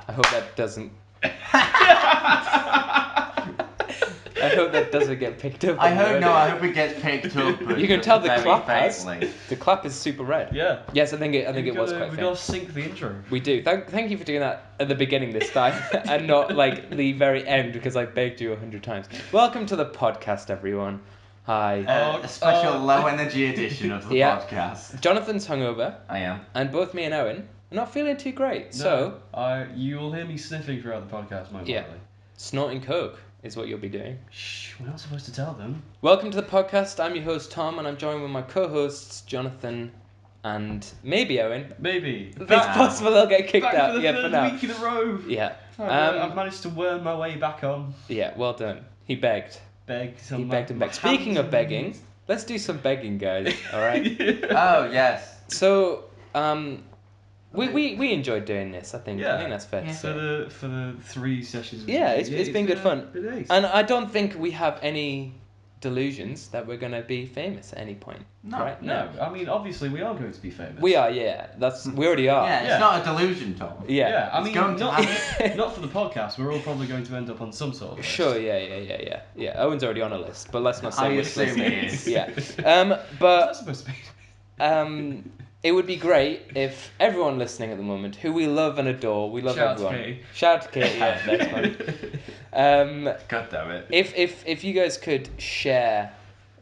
I hope that doesn't. I hope that doesn't get picked up. I hope it gets picked up. You can tell the very clap has. faintly. The clap is super red. Yeah. Yes, I think it was quite We faint. gotta sync the intro. We do. Thank you for doing that at the beginning this time and not like the very end because I begged you 100 times. Welcome to the podcast, everyone. Hi. A special low energy edition of the podcast. Jonathan's hungover. I am. And both me and Owen are not feeling too great. No, So you will hear me sniffing throughout the podcast, most likely. snorting coke is what you'll be doing. Shh, we're not supposed to tell them. Welcome to the podcast. I'm your host Tom, and I'm joined with my co-hosts Jonathan and maybe Owen. Maybe. It's possible they'll get kicked Back out. for the Yeah, third for now. week in a row. Yeah. I've managed to worm my way back on. Yeah. Well done. He begged. He begged and begged. Speaking of begging, let's do some begging, guys. All right. Oh yes. So, we enjoyed doing this. I think that's fair to say. For the 3 sessions. It's been good fun. Been nice. And I don't think we have any delusions that we're gonna be famous at any point. No. Right? No, I mean obviously we are going to be famous. We are. Yeah. We already are. Yeah, it's not a delusion, Tom. Yeah. I It's mean going to happen. not for the podcast. We're all probably going to end up on some sort of list. Sure. Yeah. Owen's already on a list, but let's not say I which assume list he it is. Yeah. What's But that supposed to be? it would be great if everyone listening at the moment, who we love and adore, we love Shout out to everyone. Katie. Shout out to Katie. Yeah, that's fine. God damn it. If you guys could share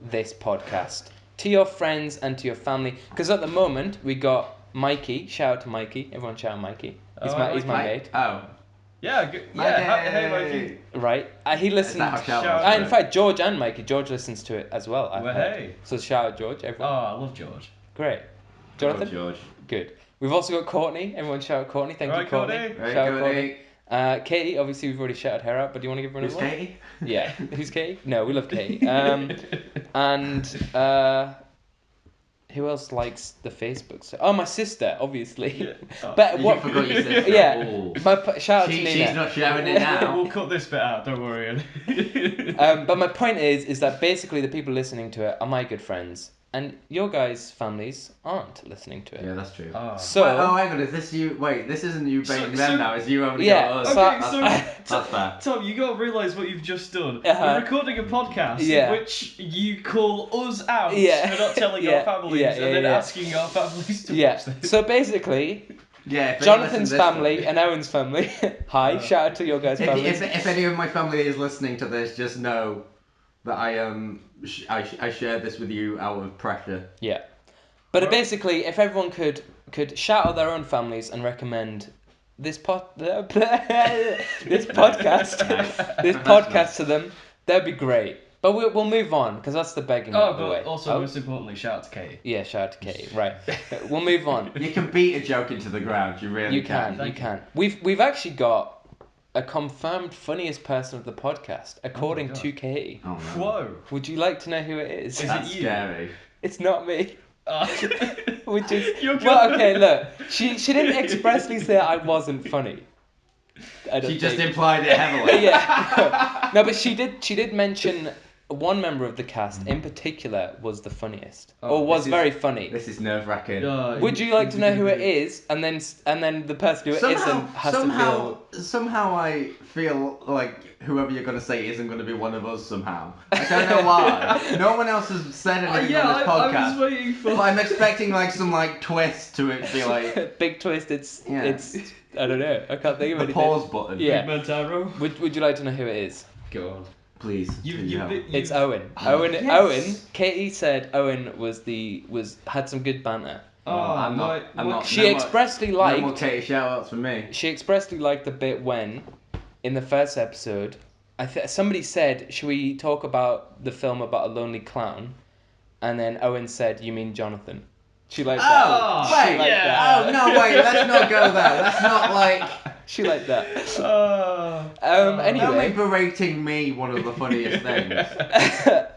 this podcast to your friends and to your family, because at the moment we got Mikey. Shout out to Mikey. Everyone shout out Mikey. He's my mate. Oh. Yeah. Hey, Mikey. Right. He listens. Shout In fact, George and Mikey. George listens to it as well. I've Well, heard. hey. So shout out George. Oh, Everyone. I love George. Great. Jonathan. George. Good. We've also got Courtney. Everyone shout out Courtney. Thank you, Right, Courtney. Courtney. Right, Shout out Courtney. Katie, obviously we've already shouted her out, but do you want to give her Who's another one? Katie? Yeah. Who's Katie? No, we love Katie. And who else likes the Facebook stuff? Oh, my sister, obviously. Yeah. Oh, But You what? forgot your sister. Yeah. Ooh. Shout out to Nina. She's not shouting it now. We'll cut this bit out. Don't worry. But my point is that basically the people listening to it are my good friends, and your guys' families aren't listening to it. Yeah, that's true. So. hang on, is this you? Wait, this isn't you baiting them now, it's you only Yeah, got us. so- That's fair. Tom, you gotta realise what you've just done. Uh-huh. You're recording a podcast Yeah. which you call us out Yeah. for not telling Yeah. our families Yeah, and then yeah. asking our families to Yeah. watch this. So basically, Yeah, if they Jonathan's listen to this family one- and Owen's family. Hi, shout out to your guys' families. If any of my family is listening to this, just know that I share this with you out of pressure. Yeah, but basically, if everyone could shout out their own families and recommend this this podcast to them, that'd be great. But we'll move on because that's the begging out of the way. But also, most importantly, shout out to Katie. Yeah, shout out to Katie. Right, we'll move on. You can beat a joke into the ground. You really You can. Thank you. We've actually got a confirmed funniest person of the podcast, according God. to Katie. Oh, no. Whoa. Would you like to know who it is? Is it That's you? scary. It's not me. Which is You're well, gonna- okay. Look, she didn't expressly say I wasn't funny. I don't She just think. implied it heavily. Yeah. No, but she did mention one member of the cast in particular was the funniest, or was this is- very funny. This is nerve-wracking. Would you like to know who it is, and then the person who it isn't has to feel. Somehow I feel like whoever you're going to say isn't going to be one of us somehow. I don't know why. No one else has said anything on this I podcast. was waiting for... But I'm expecting like some like twist to it, be like Big twist. It's Yeah. I don't know. I can't think of the anything. pause button. Yeah. Montaro. Would you like to know who it is? Go on. Please. It's Owen. Owen. yes. Owen. Katie said Owen had some good banter. I'm not. She expressly liked. No more Katie shout-outs for me. She expressly liked the bit when, in the first episode, somebody said, "Should we talk about the film about a lonely clown?" And then Owen said, "You mean Jonathan?" She liked that. Oh, She wait, liked yeah. that. Oh no, wait. Let's not go there. Let's not like. She liked that. Anyway. Don't Anyway, make berating me one of the funniest things.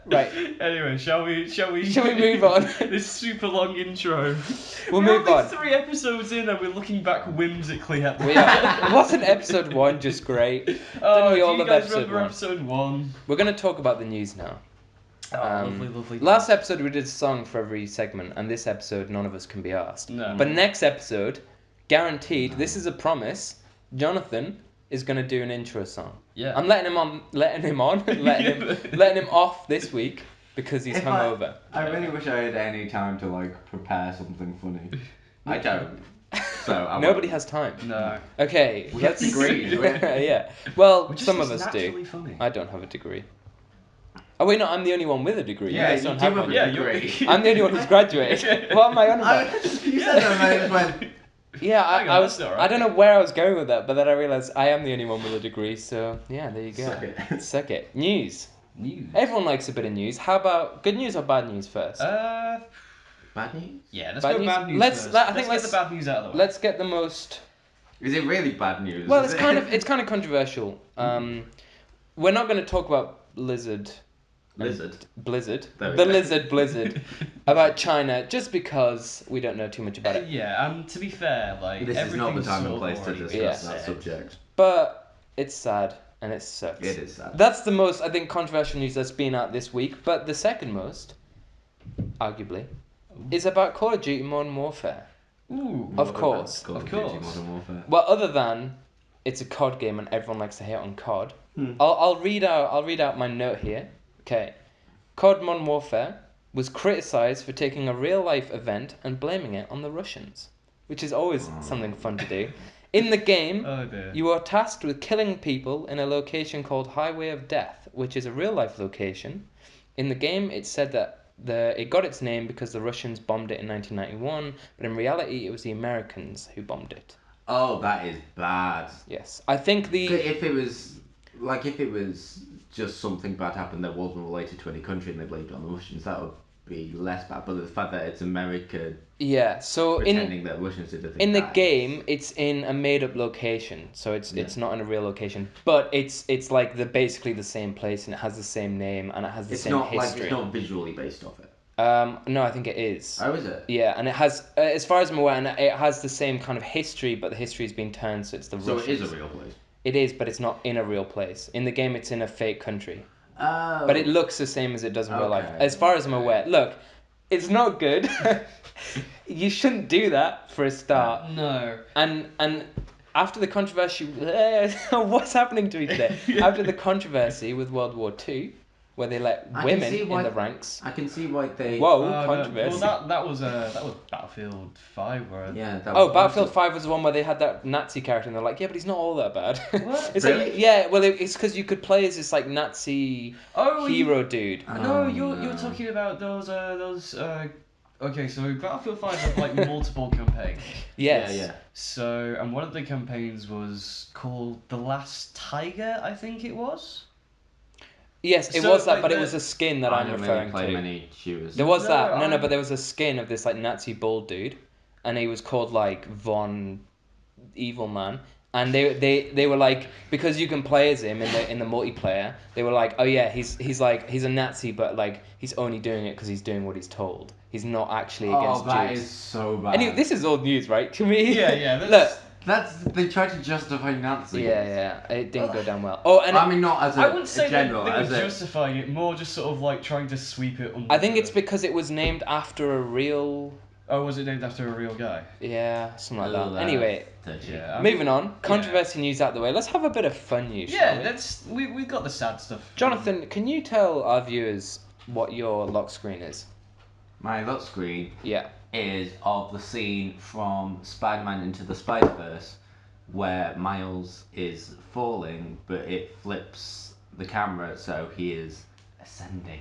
right. Anyway, shall we Shall we move on? This super long intro. We'll We're move only on. 3 episodes in and we're looking back whimsically at We are. Wasn't episode 1 just great? Didn't we all do you love guys episode remember 1? episode 1? We're going to talk about the news now. Lovely. Last episode we did a song for every segment, and this episode none of us can be asked. No. But next episode, guaranteed, this is a promise, Jonathan is gonna do an intro song. Yeah. I'm letting him off this week because he's If hungover. I really wish I had any time to like prepare something funny. I don't. So Nobody has time. No. Okay, We have let's degrees. yeah. Well, We're just some of us do. naturally funny. I don't have a degree. Oh wait, no, I'm the only one with a degree. Yeah, you guys you don't do have have one. a Yeah, degree. I'm the only one who's graduated. What am I on about? You said that, and I just went. Yeah, Hang on, I was. that's all right. I don't know where I was going with that, but then I realised I am the only one with a degree. So yeah, there you go. Suck it. Suck it. News. News. Everyone likes a bit of news. How about good news or bad news first? Bad news? Yeah, let's Bad go news? bad news Let's- first. I think get let's- the bad news out of the way. Let's get the most. Is it really bad news? Well, Is it's it? kind of controversial. We're not going to talk about Blizzard. Lizard. Blizzard. There we The go. lizard Blizzard. About China, just because we don't know too much about it. Yeah, to be fair, like This is not the everything's time and sort of place to already discuss been that said. subject. But it's sad and it sucks. It is sad. That's the most, I think, controversial news that's been out this week. But the second most, arguably, is about Call of Duty Modern Warfare. Ooh. Of course. Call Of Duty course. Modern Warfare. Well, other than it's a COD game and everyone likes to hate on COD. Hmm. I'll read out my note here. Okay. COD Modern Warfare was criticized for taking a real life event and blaming it on the Russians, which is always something fun to do. In the game, Oh dear. you are tasked with killing people in a location called Highway of Death, which is a real life location. In the game, it said that it got its name because the Russians bombed it in 1991, but in reality, it was the Americans who bombed it. Oh, that is bad. Yes, I think If it was just something bad happened that wasn't related to any country and they blamed it on the Russians, that would be less bad. But the fact that it's America so pretending that Russians did the thing. in the that game, it's in a made up location, so it's not in a real location, but it's like basically the same place and it has the same name and it has the It's same not like history. it's not visually based off it. No, I think it is. Oh, is it? Yeah, and it has, as far as I'm aware, and it has the same kind of history, but the history's been turned, so it's the So Russians. it is a real place. It is, but it's not in a real place. In the game, it's in a fake country. Oh. But it looks the same as it does in real life. Okay. As far as I'm aware. Look, it's not good. You shouldn't do that for a start. No. And after the controversy... What's happening to me today? After the controversy with World War II, where they let I can women see in why- the ranks... I can see why they. Whoa, Oh, no. controversy. Well, that was Battlefield 5, where Yeah. That Oh, was Battlefield 5 was the one where they had that Nazi character and they're like, yeah, but he's not all that bad. What? It's Really? like, yeah, well, it's because you could play as this like Nazi hero dude. No, Oh, you're no. talking about those. Okay, so Battlefield 5 had like multiple campaigns. Yes. Yeah. So, and one of the campaigns was called The Last Tiger, I think it was. Yes, it So, was that, like, but it the- was a skin that I I'm don't referring really play to. many shooters. There was No, that. No, I'm- but there was a skin of this like Nazi bald dude, and he was called like Von Evil Man. And they were like, because you can play as him in the multiplayer, they were like, oh yeah, he's a Nazi, but like he's only doing it because he's doing what he's told. He's not actually against Oh, that Jews. is so bad. Anyway, this is old news, right? To me. Yeah, Look. They tried to justify Nazi. Yeah, it didn't go down well. Oh, and I mean, not as a I wouldn't say general. they were as a, justifying it, more just sort of like trying to sweep it under. I think the- it's because it was named after a real, Oh, was it named after a real guy? yeah, something like Oh, that. Anyway, touchy. Yeah. I moving mean, on. Controversy news out the way. Let's have a bit of fun news, shall Yeah, we? we've got the sad stuff. Jonathan, can you tell our viewers what your lock screen is? My lock screen Yeah. is of the scene from Spider-Man Into the Spider-Verse, where Miles is falling, but it flips the camera so he is ascending.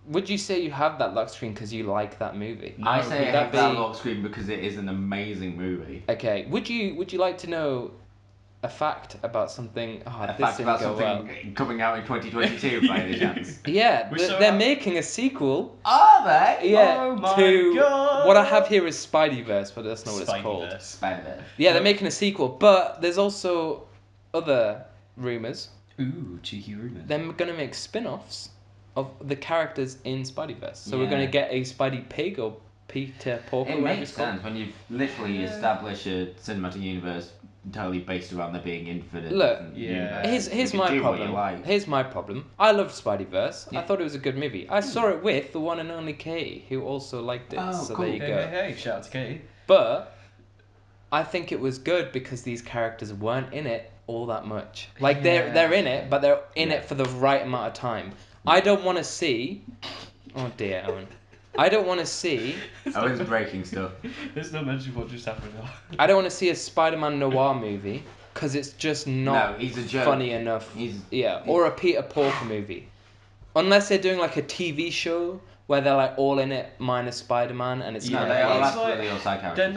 Would you say you have that lock screen because you like that movie? No, I say would I that have that be- lock screen because it is an amazing movie. Okay. Would you like to know a fact about something? Oh, A this fact didn't about go something well. coming out in 2022 by any chance. Yeah, We're so they're happy. making a sequel. Are they? Yeah, Oh my to God. what I have here is Spideyverse, but that's not what it's called. Spideyverse. Spider-Man. Yeah, they're making a sequel, but there's also other rumors. Ooh, cheeky rumors. They're gonna make spin-offs of the characters in Spideyverse. So we're Yeah. gonna get a Spidey Pig or Peter Porker, It whatever makes it's called. sense when you literally Yeah. establish a cinematic universe entirely based around there being infinite. Look, Yeah. universes. Here's You my can do what problem. you like. Here's my problem. I loved Spideyverse. I Yeah. thought it was a good movie. I saw it with the one and only Katie, who also liked it. Oh, so cool. there you Hey, go. hey, hey, shout out to Katie. But I think it was good because these characters weren't in it all that much. Like Yeah. they're in it, but they're in Yeah. it for the right amount of time. I don't want to see. Oh dear, Owen. I don't want to see. Owen's breaking stuff. There's no mention of what just happened. I don't want to see a Spider-Man noir movie because it's just not No, he's a joke. funny enough. He's Or a Peter Porker movie. Unless they're doing like a TV show where they're like all in it minus Spider-Man and it's Yeah, kind No, they of are it's absolutely all side characters.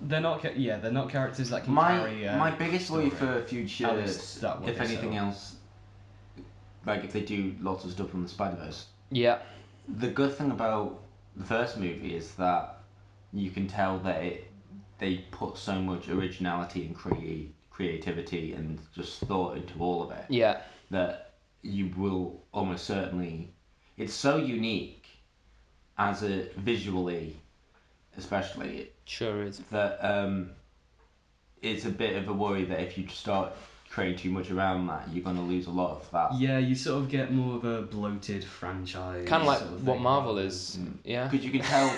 They're not characters that can carry. My biggest worry story. for future, At least that way, if anything so. else, like if they do lots of stuff on the Spider-Verse, yeah. the good thing about the first movie is that you can tell that they put so much originality and creativity and just thought into all of it Yeah. that you will almost certainly. It's so unique as a visually, especially Sure is. that it's a bit of a worry that if you start creating too much around that, you're going to lose a lot of that. Yeah, you sort of get more of a bloated franchise. Kind of like sort of what thing, Marvel rather is. than- Yeah. Because you can tell,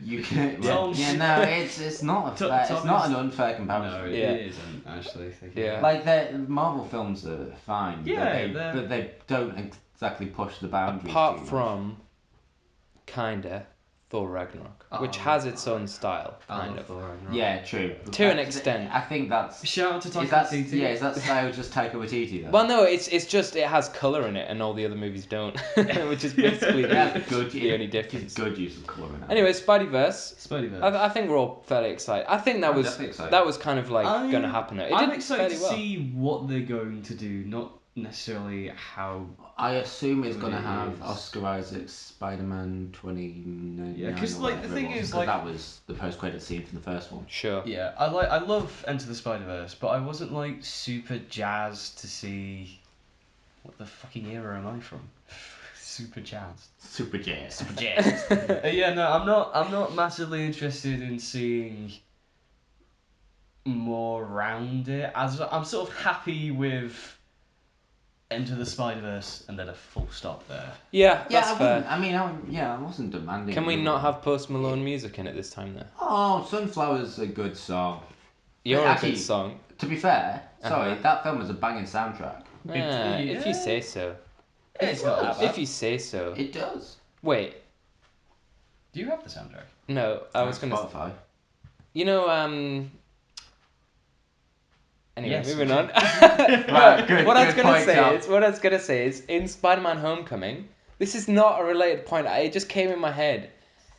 you can. Tom- Yeah, no, it's not a Tom- fair, Tom it's not is- an unfair No, comparison. it Yeah. isn't actually. Thinking Yeah. Like the Marvel films are fine, Yeah, but they don't exactly push the boundaries. Apart too much. from, kinda, Thor Ragnarok, which Oh, has its own style, I kind love of. Thor Ragnarok. Yeah, true. To an extent. I think that's. Shout out to Is Taika that Waititi. yeah? Is that style just Taika Waititi though? Well, no, it's just it has color in it, and all the other movies don't, which is basically Yeah, the only difference. Good use of colour in that. Anyway, Spideyverse. Spideyverse. I think we're all fairly excited. I think that I'm was definitely excited. that was kind of like going to happen. It I'm did excited fairly to well. see what they're going to do, not necessarily how. I assume it's going to It have is. Oscar Isaac's Spider-Man 2099. Yeah, 'cause, or like, whatever the thing it was, is, 'cause like- that was the post-credit scene from the first one. Sure. Yeah, I love Enter the Spider-Verse, but I wasn't like super jazzed to see. What the fucking era am I from? Super jazzed. Super jazz. Super jazzed. Yeah, no, I'm not massively interested in seeing more around it. As I'm sort of happy with Enter the Spider-Verse and then a full stop there. Yeah, Yeah, that's I fair. wouldn't. I mean, I wasn't demanding. Can we it. not have Post Malone music in it this time, though? Oh, Sunflower's a good song. You're Actually, a good song. To be fair, sorry, Uh-huh. that film was a banging soundtrack. If you yeah. say so. It's not that bad. If you say so. It does. Wait, Do you have the soundtrack? no, I was On gonna. Spotify. You know, Anyway, Yes. moving on. Right, good- what I was good gonna point, say Tom. is, what I was gonna say is, in Spider-Man: Homecoming, this is not a related point. It just came in my head.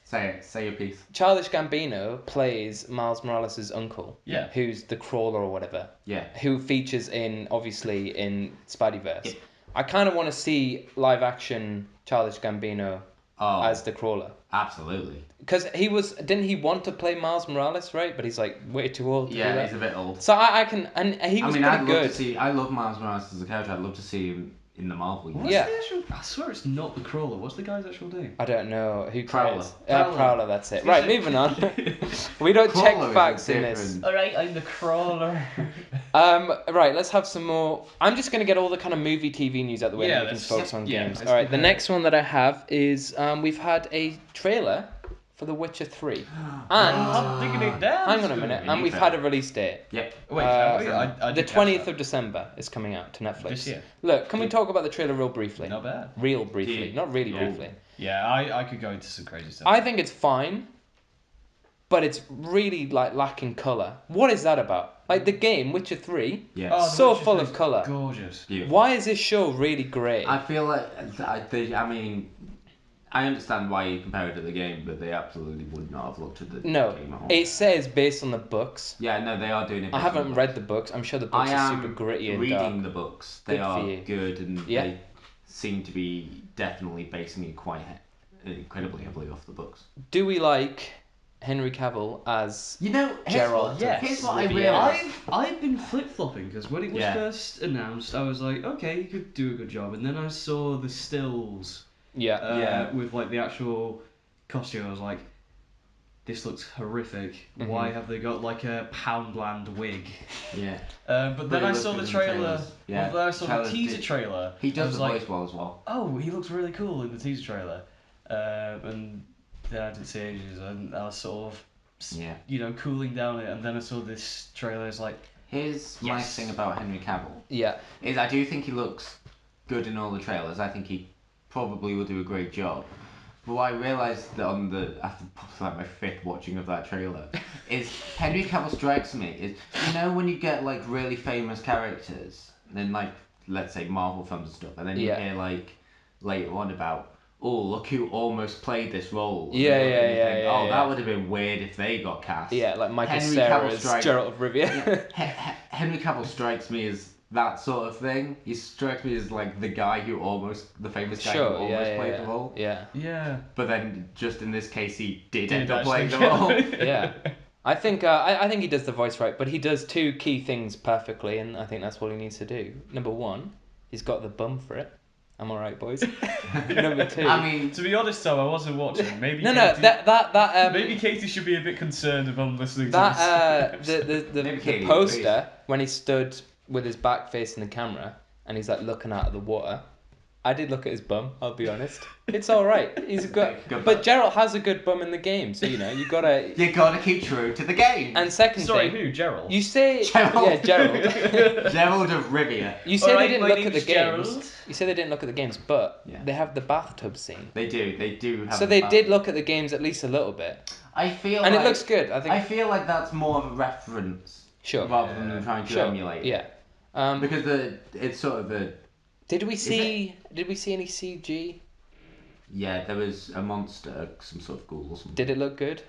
Say it. Say your piece. Childish Gambino plays Miles Morales' uncle. Yeah. Who's the Crawler or whatever. Yeah. Who features obviously in Spideyverse. Yep. I kind of want to see live action Childish Gambino Oh, as the Crawler. absolutely. Because didn't he want to play Miles Morales, right? But he's like way too old to do Yeah, that. he's a bit old. So I can, and he was pretty I'd love good. to see. I love Miles Morales as a character. I'd love to see him in the Marvel universe. Yeah. What's the actual? I swear it's not the Crawler. What's the guy's actual name? I don't know who Prowler. cares. Prowler. Prowler, that's it. It's Right, like- moving on. We don't check Crawler is facts a in this. different- All right, I'm the Crawler. Right, let's have some more. I'm just gonna get all the kind of movie, TV news out the way, Yeah, and we can let's- focus on yeah, games. let's All right, do the that. next one that I have is we've had a trailer for The Witcher 3, and I'm digging it down. hang on a minute, and we've had a release date. Yep. Wait, Uh, have we? I The did catch 20th that. of December is coming out to Netflix. This year. Look, can we talk about the trailer real briefly? Not bad. Real briefly, Yeah. not really Yeah. briefly. Yeah, I could go into some crazy stuff. I think it's fine, but it's really like lacking color. What is that about? Like the game Witcher 3, Yeah. Oh, The so Witcher full 3 of is colour. Gorgeous. Beautiful. Why is this show really grey? I feel like I mean, I understand why you compare it to the game, but they absolutely would not have looked at the No, game at all. it says based on the books. Yeah, no, they are doing it. I based on haven't the read books. the books. I'm sure the I books are am super gritty and reading dark. the books. They Good for are you. good, and Yeah. they seem to be definitely basing it quite incredibly heavily off the books. Do we like Henry Cavill as You know, Geralt? Yes. I Riviera. realised. I've been flip flopping because when it was Yeah. first announced, I was like, okay, you could do a good job, and then I saw the stills yeah? Yeah. with like the actual costume. I was like, this looks horrific. Mhm. Why have they got like a Poundland wig? Yeah, But then Really I looked saw good the in the trailer. trailers. Yeah, Well, then I saw the trailers teaser did- trailer. he I does was the like, voice well as well. oh, he looks really cool in the teaser trailer. And then I didn't see ages, and I was sort of Yeah. cooling down it, and then I saw this trailer. It's like, Here's my Yes. thing about Henry Cavill. Yeah. Is I do think he looks good in all the trailers. I think he probably will do a great job. But what I realised that after like my fifth watching of that trailer is Henry Cavill strikes me is when you get like really famous characters in like let's say Marvel films and stuff, and then you Yeah. hear like later on about look who almost played this role. And Yeah, you look yeah, and you yeah, think, yeah, yeah. that would have been weird if they got cast. Yeah, like Michael Henry Cera Cavill as strikes- Geralt of Rivia. Henry Cavill strikes me as that sort of thing. He strikes me as like the guy the famous guy who Sure, almost yeah, played yeah, the role. yeah. yeah. But then, just in this case, he did Did end up actually playing the get role. it. Yeah. I think I think he does the voice right, but he does two key things perfectly, and I think that's what he needs to do. Number one, he's got the bum for it. I'm alright, boys. Number two. I mean, To be honest, though, I wasn't watching. Maybe no, Katie, that maybe Katie should be a bit concerned about listening to that this. Maybe the Katie poster when he stood with his back facing the camera and he's like looking out of the water. I did look at his bum. I'll be honest. It's all right. He's good, Good but bum. Geralt has a good bum in the game, so you gotta. you gotta keep true to the game. And second Sorry, thing, who? Gerald? you say Geralt. yeah, Gerald. Gerald of Rivia. You say Alright, they didn't my look at the name's games. Gerald. You say they didn't look at the games, but Yeah. they have the bathtub scene. They do have. So a they bad- did look at the games at least a little bit, I feel. and like, it looks good. I think. I feel like that's more of a reference Sure. rather than trying to Sure. emulate. Yeah. Because it's sort of a. Did we see any CG? Yeah, there was a monster, some sort of ghoul or something. Did it look good?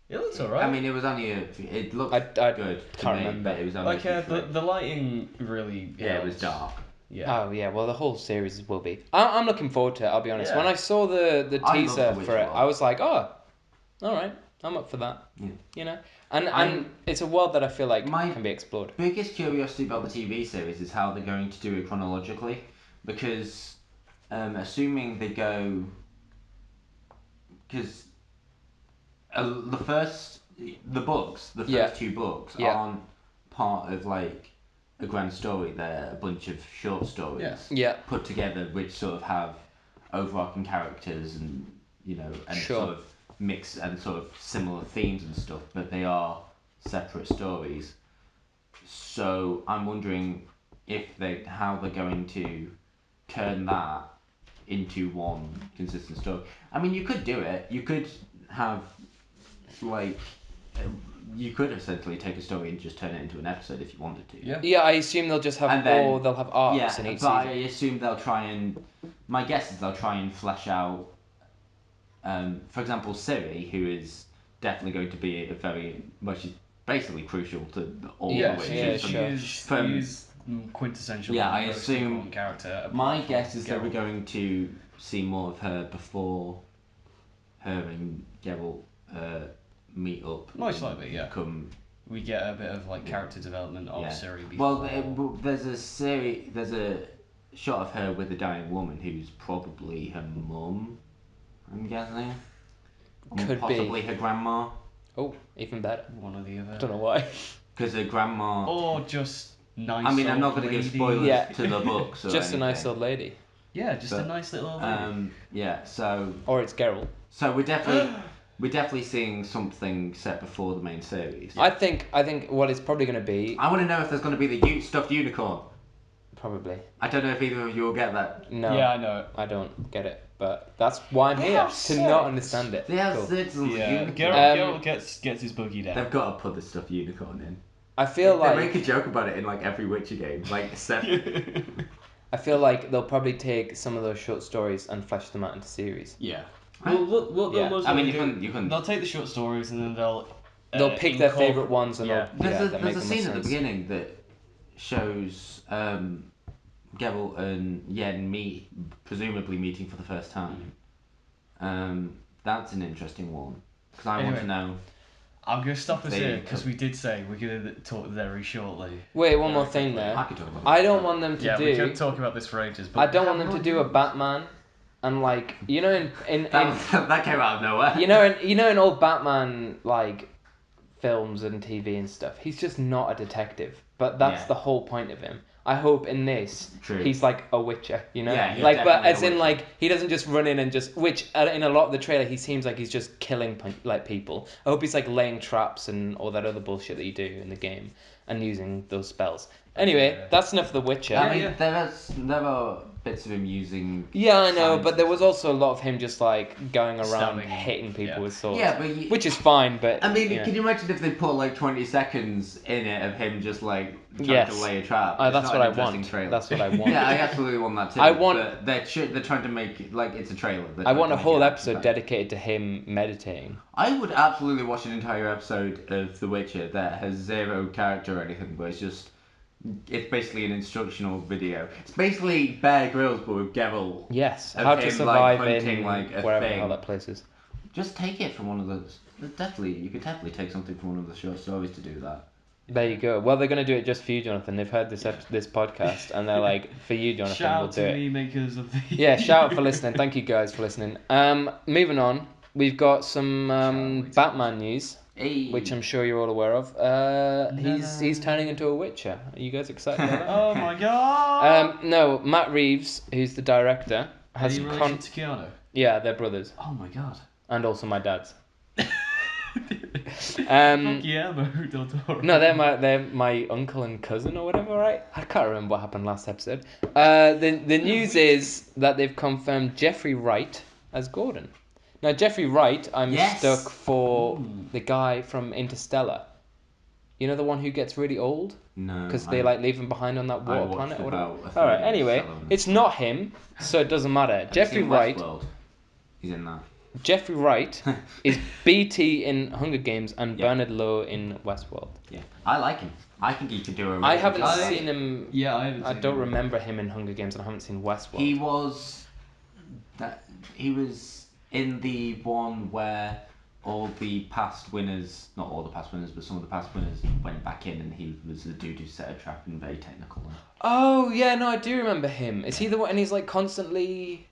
It looks alright. I mean, it was only it looked I good to can't me, remember. but it was only like a few frames. the lighting really. Yeah, it helps. was dark. Yeah. Oh yeah, well the whole series will be. I'm looking forward to it. I'll be honest. Yeah. When I saw the I love teaser The for it, Witcher. I was like, oh, all right, I'm up for that. Yeah. And I'm- it's a world that I feel like My- can be explored. Biggest curiosity about the TV series is how they're going to do it chronologically, because assuming they go, because the first Yeah. two books Yeah. aren't part of like a grand story. They're a bunch of short stories Yeah. Yeah. put together, which sort of have overarching characters and and Sure. sort of mix and sort of similar themes and stuff, but they are separate stories. So I'm wondering how they're going to turn that into one consistent story. I mean, you could do it. You could have you could essentially take a story and just turn it into an episode if you wanted to. Yeah. Yeah, I assume they'll just have And then- they'll have arcs Yeah, in each but I season. assume they'll try and. My guess is they'll try and flesh out. For example, Siri, who is definitely going to be she's basically crucial to all Yeah, the she way. is. sure. She is quintessential. Yeah, I most assume- important character. My apart guess from is that we're Geralt. going to see more of her before her and Geralt meet up. Most likely, yeah. Come. We get a bit of like character development of Yeah. Siri before. Well, there's a shot of her with a dying woman who's probably her mum. I'm guessing. Or Could possibly be. her grandma. Oh, even better. one or the other. I don't know why. Because her grandma. Or just nice. I mean, I'm not old going to give lady. spoilers Yeah. to the books. Or Just a nice anything. old lady, Yeah, just a But, nice little old lady. Yeah. So or it's Geralt. we're definitely seeing something set before the main series. I think what it's probably going to be. I want to know if there's going to be the stuffed unicorn. Probably. I don't know if either of you will get that. No. Yeah, I know. I don't get it, but that's why I'm They here have to sex. not understand it. They have Cool. citizens Yeah, unicorn. Geralt gets his boogie down. They've got to put the stuffed unicorn in. I feel They like make a joke about it in like every Witcher game, like I feel like they'll probably take some of those short stories and flesh them out into series. Yeah. Huh? Well, Yeah. they'll most I mean, likely you couldn't. They'll take the short stories and then they'll. They'll pick their incorporate- favorite ones and Yeah. they'll There's make a them scene make at the sense. beginning that shows Geralt and Yen presumably meeting for the first time. That's an interesting one because I want to Anyway. know. I'm gonna stop us There here you because go. we did say we're gonna talk very shortly. Wait, one more thing I there. could talk about I it. don't want them to Yeah, we do. could talk about this for ages. But I don't want them to do a Batman, and like in That came out of nowhere. in old Batman like films and TV and stuff. He's just not a detective, but that's Yeah. the whole point of him. I hope in this True. he's like a Witcher, you know? Yeah, he's like, but definitely as a in Witcher. like he doesn't just run in and just in a lot of the trailer he seems like he's just killing like people. I hope he's like laying traps and all that other bullshit that you do in the game and using those spells. Anyway, Yeah. that's enough of the Witcher. I mean, yeah. there are bits of him using. Yeah, I know, signs but there and was stuff. also a lot of him just like going around Stabbing, hitting people yeah. with swords. Yeah, but which is fine, but I mean, yeah. can you imagine if they put like 20 seconds in it of him just like trying Yes. to lay a trap? Oh, It's that's not what an I interesting want. Trailer. That's what I want. Yeah, I absolutely want that too. I want- But they're trying to make it like it's a trailer. They're I trying want to a make whole it episode action-packed. dedicated to him meditating. I would absolutely watch an entire episode of The Witcher that has zero character or anything, but it's basically an instructional video. It's basically Bear Grylls but with Geralt. Yes, Of how to him, survive like, hunting, in like, a wherever the thing. hell that place is. Just take it from one of those. You could definitely take something from one of the short stories to do that. There you go. Well, they're going to do it just for you, Jonathan. They've heard this this podcast, and they're like, for you, Jonathan, Shout we'll out do to it. me, makers of the. Yeah, shout out for listening. Thank you guys for listening. Moving on, we've got some Batman news, Hey. which I'm sure you're all aware of. He's turning into a Witcher. Are you guys excited about that? Oh my god! No, Matt Reeves, who's the director, Are has you in relation to Keanu? yeah, they're brothers, Oh my god. and also my dad's. Fuck Um, yeah, Del Toro. No, they're my uncle and cousin or whatever, right? I can't remember what happened last episode. The news is that they've confirmed Jeffrey Wright as Gordon. Now Jeffrey Wright, I'm Yes. stuck for Ooh. the guy from Interstellar. You know the one who gets really old No. because they like leave him behind on that water watched planet or whatever. about a All right. third of Anyway, Interstellar. it's not him, so it doesn't matter. Have you Jeffrey seen Wright. Westworld? He's in that. Jeffrey Wright is BT in Hunger Games and Yeah. Bernard Lowe in Westworld. Yeah, I like him. I think he could do a. Really I good haven't job. seen him. Yeah, I haven't I seen don't him. remember him in Hunger Games, and I haven't seen Westworld. He was in the one where all the past winners, not all the past winners, but some of the past winners went back in, and he was the dude who set a trap and very technical. Oh yeah, no, I do remember him. Is he the one? And he's like constantly,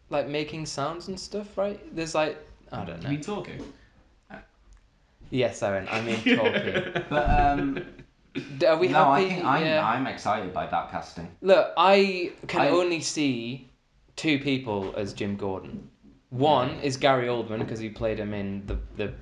like making sounds and stuff, right? There's like I don't You know. mean talking? Yes, Aaron. I mean talking. But Are we no, happy? I think Yeah. I'm excited by that casting. Look, I can I- only see two people as Jim Gordon. One is Gary Oldman because he played him in the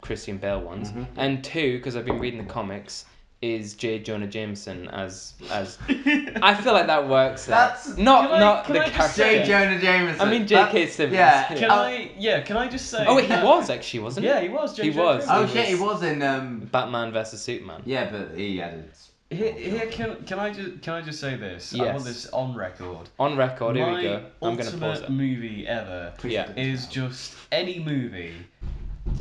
Christian Bale ones, Mhm. and two because I've been reading the comics is J. Jonah Jameson as. I feel like that works. There. That's- not Can I- not can the I just character. say- J. Jonah Jameson. I mean J.K. Simmons. Yeah. Can I just say? Oh wait, he that- was actually, wasn't he? Yeah, he was. He was. Oh He shit, he was- was in Batman versus Superman. Yeah, but he had it. Here, can I just say this? I Yes. want this on record. On record, here My we go. I'm gonna ultimate pause it. movie ever Yeah. is just any movie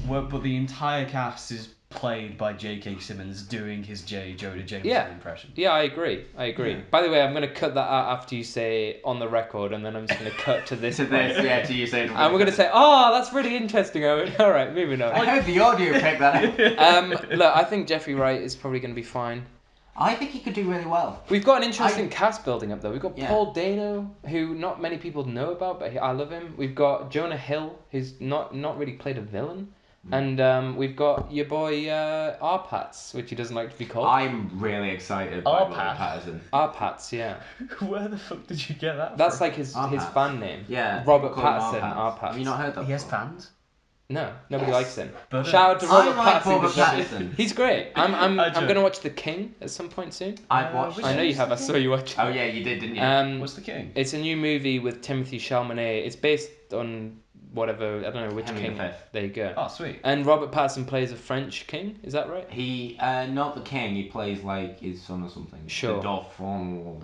where but the entire cast is played by J.K. Simmons doing his J. Jonah Jameson Yeah. impression. Yeah, I agree. Yeah. By the way, I'm gonna cut that out after you say on the record, and then I'm just gonna cut to this. To point. this, yeah, to you saying. And we're gonna say, "Oh, that's really interesting, Owen." All right, moving I on. hope the audio picked that up. Look, I think Jeffrey Wright is probably gonna be fine. I think he could do really well. We've got an interesting cast building up though. We've got Yeah. Paul Dano, who not many people know about, but I love him. We've got Jonah Hill, who's not really played a villain, and we've got your boy Arpats, which he doesn't like to be called. I'm really excited by Robert Arpat. Pattinson. Arpats, yeah. Where the fuck did you get that That's from? like his Arpats. fan name. Yeah. Robert call him Pattinson, Arpats. Arpats. Have you not heard that? He has before? fans. No, nobody Yes. likes him. But, Shout out to I Robert like Pattinson. Robert 'cause Pattinson. He's great. I'm I do. gonna watch The King at some point soon. I've watched. which I know it. you have. I saw you watch. Oh yeah, you did, didn't you? What's the king? It's a new movie with Timothy Chalamet. It's based on whatever, I don't know which Henry king. V. There you go. Oh, sweet. And Robert Pattinson plays a French king. Is that right? He, not the king. He plays like his son or something. Sure. The Dauphin.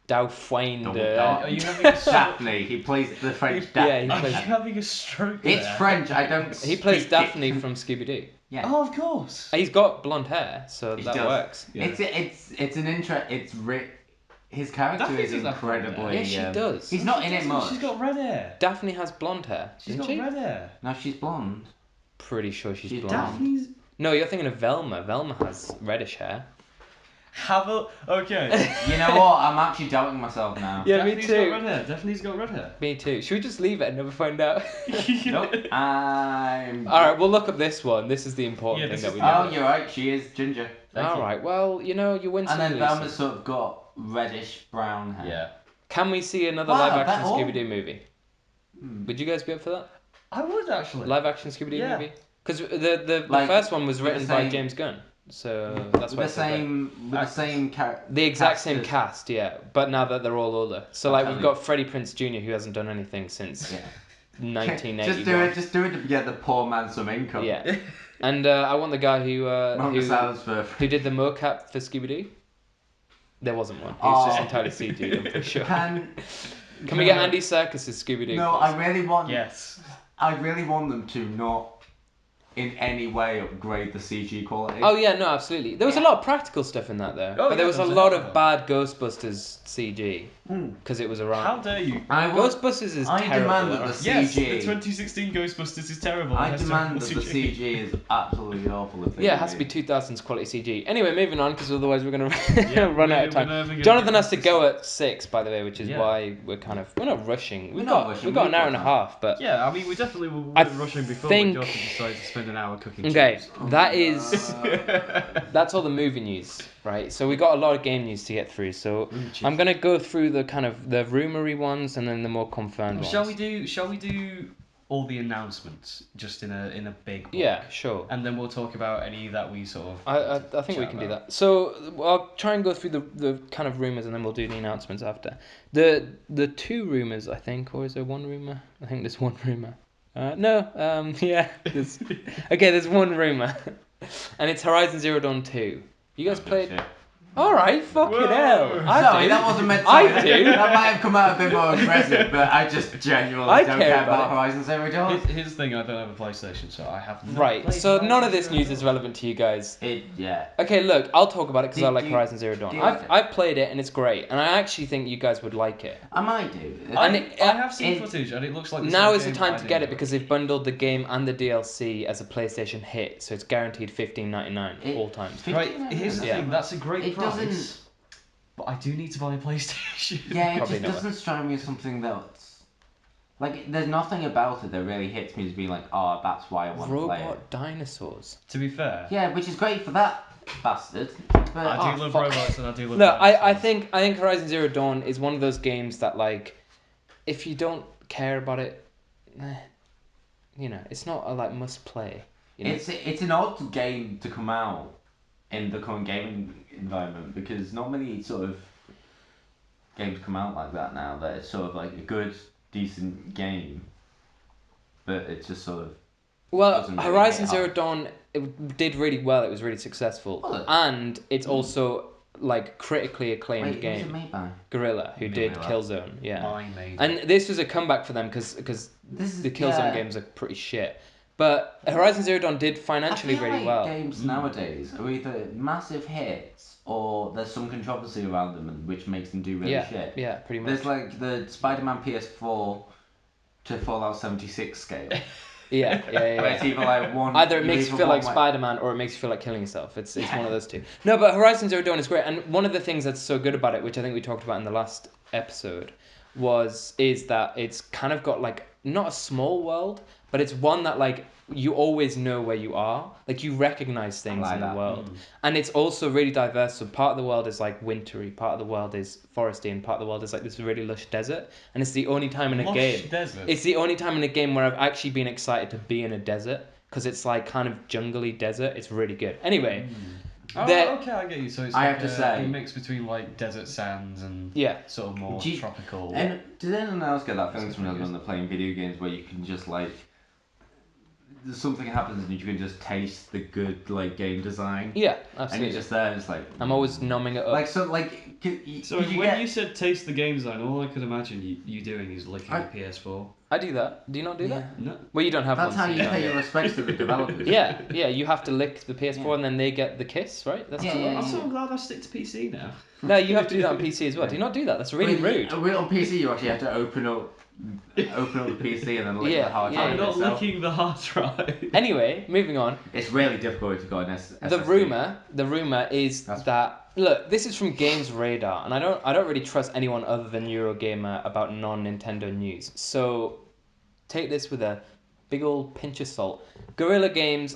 Dauphin Double de... dark. Are you having a stroke? Daphne. He plays the French Yeah, Daphne. he Are you plays. having a stroke It's there? French. I don't. He plays speak it. Daphne from Scooby Doo. Yeah. Oh, of course. He's got blonde hair, so He that does. works. Yeah. It's an intro. His character Daphne is does have blonde hair. incredibly. Yeah, she does. He's not in it much. She's got red hair. Daphne has blonde hair, She's doesn't got she? red hair. No, she's blonde. Pretty sure she's She's blonde. Daphne's. No, you're thinking of Velma. Velma has reddish hair. Okay. You know what? I'm actually doubting myself now. Yeah, me Daphne's too. got red hair. Daphne's got red hair. Me too. Should we just leave it and never find out? Nope. I'm. Alright, we'll look up this one. This is the important Yeah, thing this that is- we Oh, know. you're right. She is ginger. Thank you. Alright, well, you know, you win some. And then you lose some. Velma's sort of got reddish brown hair. Yeah. Can we see another Wow, live action that all- Scooby Doo movie? Would you guys be up for that? I would actually. Live action Scooby Doo Yeah. movie? Because the Like, first one was with the written by same- James Gunn, so that's With why the it's so great. same, with the same character. The exact same cast, yeah. But now that they're all older, so like we've Okay. got Freddie Prinze Jr. who hasn't done anything since Yeah. 1981. Just do it to get the poor man some income. Yeah, and I want the guy who Mongosaurus for who did the mocap for Scooby Doo. There wasn't one. He was just Oh. entirely CG. I'm pretty sure. Can Can we get Andy Serkis as Scooby Doo? no, I really want. Yes. I really want them to not in any way upgrade the CG quality. Oh yeah, no, absolutely. There was a lot of practical stuff in that though, Oh, but there yeah, was a there was a lot lot of of bad Ghostbusters CG Mm. because it was around. How dare you? I want, Ghostbusters is I terrible. demand that right? the CG. Yes, the 2016 Ghostbusters is terrible. I It has demand terrible that the CG is absolutely awful. If they Yeah, it do has to be it. 2000s quality CG. Anyway, moving on because otherwise we're gonna Yeah, run out of we're never time. gonna Jonathan get has to this. go at 6, by the way, which is Yeah. why we're not rushing. We're not rushing, We've got we've an hour got and a time. half, but Yeah, I mean, we definitely were I rushing before, think- but Jonathan decided to spend an hour cooking okay, chips. that is Uh, that's all the movie news, right? So we got a lot of game news to get through. So I'm gonna go through the kind of the rumory ones and then the more confirmed ones. Shall we do all the announcements just in a big block? Yeah, sure. And then we'll talk about any that we sort of. I think we can do that. So I'll try and go through the kind of rumors and then we'll do the announcements after. The two rumors, I think, or is there one rumor? I think there's one rumor. Yeah. There's one rumor, and it's Horizon Zero Dawn 2. You guys played? shit. All right, fucking Whoa. hell. I Sorry, do. that wasn't meant to. I do. That might have come out a bit more aggressive, but I just genuinely I don't care care about about it. Horizon Zero Dawn. Here's the thing: I don't have a PlayStation, so I have not Right. played So none Horizon of this Zero news Dawn. is relevant to you guys. Yeah. Okay, look, I'll talk about it because I Do like you- Horizon Zero Dawn. do you like it? I've played it and it's great, and I actually think you guys would like it. I might do. And I have seen it- footage, and it looks like. Now sort is of the game time I to get it enjoy. because they've bundled the game and the DLC as a PlayStation hit, so it's guaranteed $15.99 It- all times. Right, here's the Yeah. thing. That's a great It price. doesn't- But I do need to buy a PlayStation. Yeah, it Probably just not. doesn't strike me as something that's like. There's nothing about it that really hits me as being like, oh, that's why I want to play it. Robot dinosaurs. To be fair, Yeah, which is great for that bastard. But I Oh, do love fuck. robots and I do love. No, I dinosaurs. think Horizon Zero Dawn is one of those games that like, if you don't care about it, it's not a like must play. You know? it's an odd game to come out in the current gaming environment because not many sort of games come out like that now. That it's sort of like a good, decent game, but it's just sort of Well, doesn't really Horizon hit Zero hard. Dawn it did really well. It was really successful, Was it? and it's also like critically acclaimed wait, who's it game. made by? Gorilla, who did Gorilla. Killzone, yeah. I made. And this was a comeback for them because This is the Killzone games are pretty shit. But Horizon Zero Dawn did financially I feel really like well. games nowadays are either massive hits or there's some controversy around them which makes them do really Yeah, shit. yeah, pretty much. There's like the Spider-Man PS4 to Fallout 76 scale. Yeah. Where it's either like one. Either it makes you either feel one like way- Spider-Man or it makes you feel like killing yourself. It's one of those two. No, but Horizon Zero Dawn is great, and one of the things that's so good about it, which I think we talked about in the last episode, is that it's kind of got like not a small world, but it's one that like you always know where you are. Like you recognize things like in the that. world, and it's also really diverse. So part of the world is like wintry, part of the world is foresty, and part of the world is like this really lush desert. And it's the only time in a Lush game. desert. It's the only time in a game where I've actually been excited to be in a desert because it's like kind of jungly desert. It's really good. Anyway, Oh, there- okay, I get you. So it's I like have to say- a mix between like desert sands and yeah. sort of more Do you- tropical. And did anyone else get that feeling That's from pretty when they're playing video games where you can just like something happens and you can just taste the good like game design Yeah, and you're absolutely. just there and it's like I'm always numbing it up. like so like So could you when get, you said taste the game design, all I could imagine you doing is licking I- the PS4. I do that. Do you not do Yeah. that? No. Well, you don't have that's one. how so you don't pay do your it. respects to the developers. Yeah, you have to lick the PS4 Yeah. and then they get the kiss, right? That's Yeah, how it yeah, works. I'm so glad I stick to PC now. No, you have to do that on PC as well. Do you not do that? That's really rude. On PC you actually have to open up open up the PC and then lick Yeah, the hard yeah. drive I'm not itself. licking the hard drive. Anyway, moving on. It's really difficult to go on SSD. The rumor is that look, this is from Games Radar, and I don't really trust anyone other than Eurogamer about non-Nintendo news. So take this with a big old pinch of salt. Guerrilla Games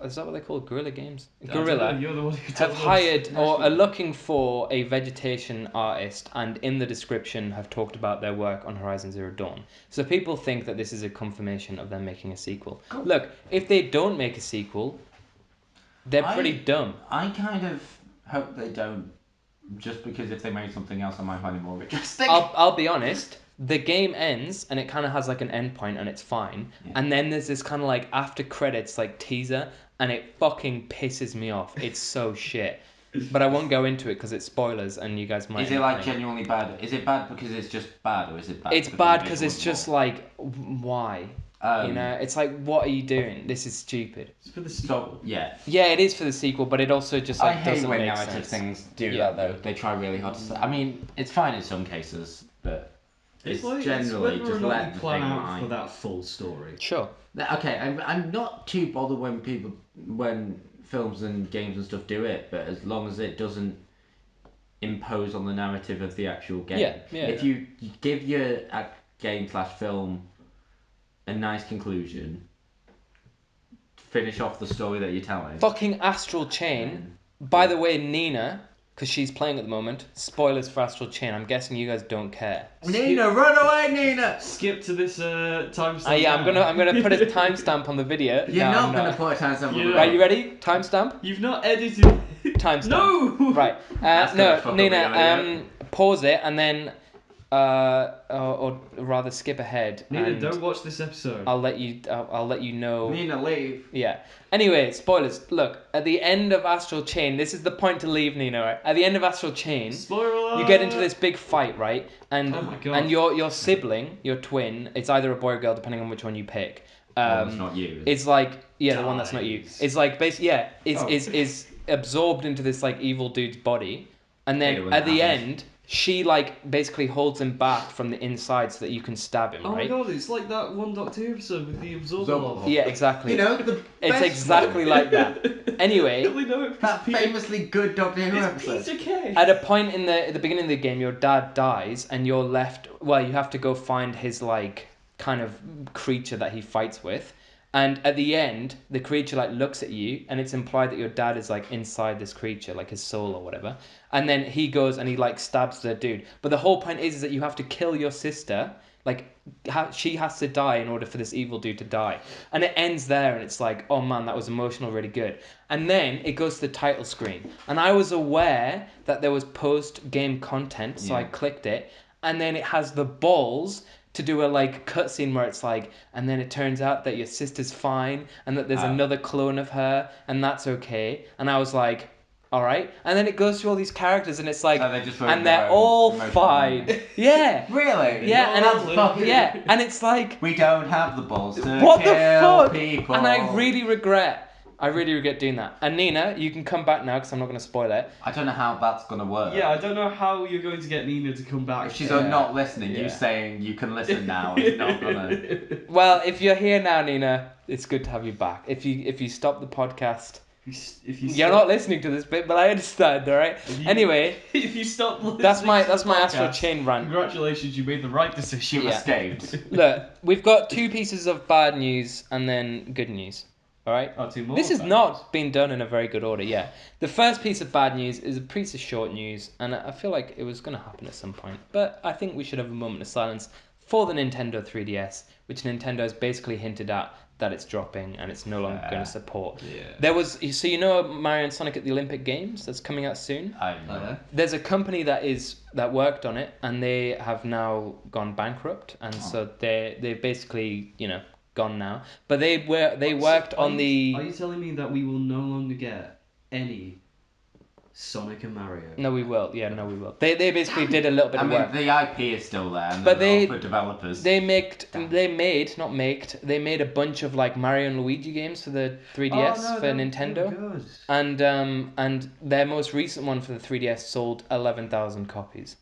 is that what they call it? Guerrilla Games? I don't know, Guerrilla you're the one who have told us. hired or are looking for a vegetation artist, and in the description have talked about their work on Horizon Zero Dawn. So people think that this is a confirmation of them making a sequel. Cool. Look, if they don't make a sequel, they're pretty dumb. I kind of hope they don't, just because if they made something else, I might find it more interesting. I'll be honest. The game ends and it kind of has like an end point and it's fine. Yeah. And then there's this kind of like after credits like teaser and it fucking pisses me off. It's so shit. But I won't go into it because it's spoilers and you guys might. Is it like genuinely bad? Is it bad because it's just bad, or is it bad? It's bad because it's just like why. Oh. You know, it's like what are you doing? This is stupid. It's for the sequel. So yeah. Yeah, it is for the sequel, but it also just I like hate doesn't when make narrative sense. things do Yeah. that though. They try really hard to say. I mean, it's fine in some cases, but it's generally whether just or not let you the plan thing out lie. for that full story. Sure. Okay, I'm not too bothered when films and games and stuff do it, but as long as it doesn't impose on the narrative of the actual game. Yeah. If you give your game/film a nice conclusion, finish off the story that you're telling. Fucking Astral Chain. then- By the way, Nina, because she's playing at the moment. Spoilers for Astral Chain. I'm guessing you guys don't care. Nina, run away, Nina! Skip to this timestamp. Yeah, now. I'm gonna put a timestamp on the video. You're No, not I'm going to put a timestamp on You the know- Right, you ready? Timestamp. You've not edited. Timestamp. No. Right. That's gonna fuck No, up Nina. the audio. Pause it and then, or rather skip ahead. Nina, and don't watch this episode. I'll let you know. Nina, leave. Yeah. Anyway, spoilers. Look, at the end of Astral Chain, this is the point to leave, Nina. Right? At the end of Astral Chain, Spoiler alert. you get into this big fight, right? And Oh my God. and your sibling, your twin, it's either a boy or girl depending on which one you pick. Well, it's not you. It's like the one that's not you. Dies. It's like basically Oh. is absorbed into this like evil dude's body, and Hate it then when at that the happens. end she like basically holds him back from the inside so that you can stab him, Oh my right? god, it's like that one Doctor Who episode with the absorber. Absorber. lava. Yeah, exactly. You know, the it's best exactly one. like that. Anyway, We know it That famously good Doctor Who It's episode. Peter Kay. at a point at the beginning of the game, your dad dies, and you're left. Well, you have to go find his like kind of creature that he fights with, and at the end, the creature like looks at you, and it's implied that your dad is like inside this creature, like his soul or whatever. And then he goes and he like stabs the dude. But the whole point is that you have to kill your sister. Like she has to die in order for this evil dude to die. And it ends there, and it's like, oh man, that was emotional, really good. And then it goes to the title screen, and I was aware that there was post-game content, so I Yeah. clicked it, and then it has the balls to do a like cutscene where it's like, and then it turns out that your sister's fine, and that there's another clone of her, and that's okay. And I was like, all right. And then it goes through all these characters, and it's like, So they just wrote and their they're own all emotional fine. moment. Yeah. Really? Yeah, and That's it's, fucking- yeah, and it's like, We don't have the balls to what the kill fuck? people. And I really regret doing that. And Nina, you can come back now because I'm not going to spoil it. I don't know how that's gonna work. Yeah, I don't know how you're going to get Nina to come back. If she's Yeah. not listening, Yeah. you saying you can listen now is not gonna. Well, if you're here now, Nina, it's good to have you back. If you stop the podcast, If you you're not listening to this bit, but I understand, all right? If you- Anyway, If you stop listening that's my to the Astral podcast, Chain rant. Congratulations, you made the right She decision. Yeah. escaped. Look, we've got 2 pieces of bad news and then good news. All right? Oh, 2 more. This has bad not been done in a very good order, yeah. The first piece of bad news is a piece of short news, and I feel like it was going to happen at some point. But I think we should have a moment of silence for the Nintendo 3DS, which Nintendo has basically hinted at that it's dropping and it's no longer going to support. news. Yeah. There was, so you know Mario and Sonic at the Olympic Games that's coming out soon? I Oh, know. yeah? There's a company that worked on it, and they have now gone bankrupt, and so they've basically, gone now. But they worked on the. Are you telling me that we will no longer get any Sonic and Mario? No, we will. Yeah, no, we will. They basically did a little bit I of mean, work. the IP is still there, and But they're they- all for developers. They made a bunch of like Mario and Luigi games for the 3DS for Nintendo. Good. And their most recent one for the 3DS sold 11,000 copies.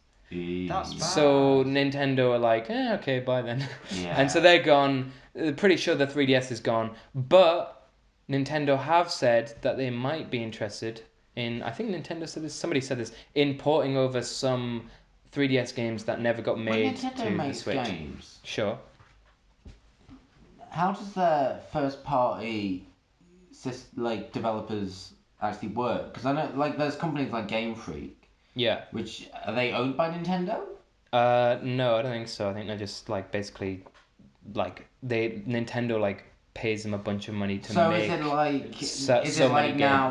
That's bad. So Nintendo are like, okay, bye then. Yeah. And so they're gone. They're pretty sure the 3DS is gone. But Nintendo have said that they might be interested in, I think Nintendo said this, somebody said this, in porting over some 3DS games that never got made When Nintendo to the makes Switch. games, Sure. how does their first party developers actually work? Because I know there's companies like Game Freak, Yeah. which are they owned by Nintendo? No, I don't think so. I think they're just basically Nintendo pays them a bunch of money to So make. is it like so many now?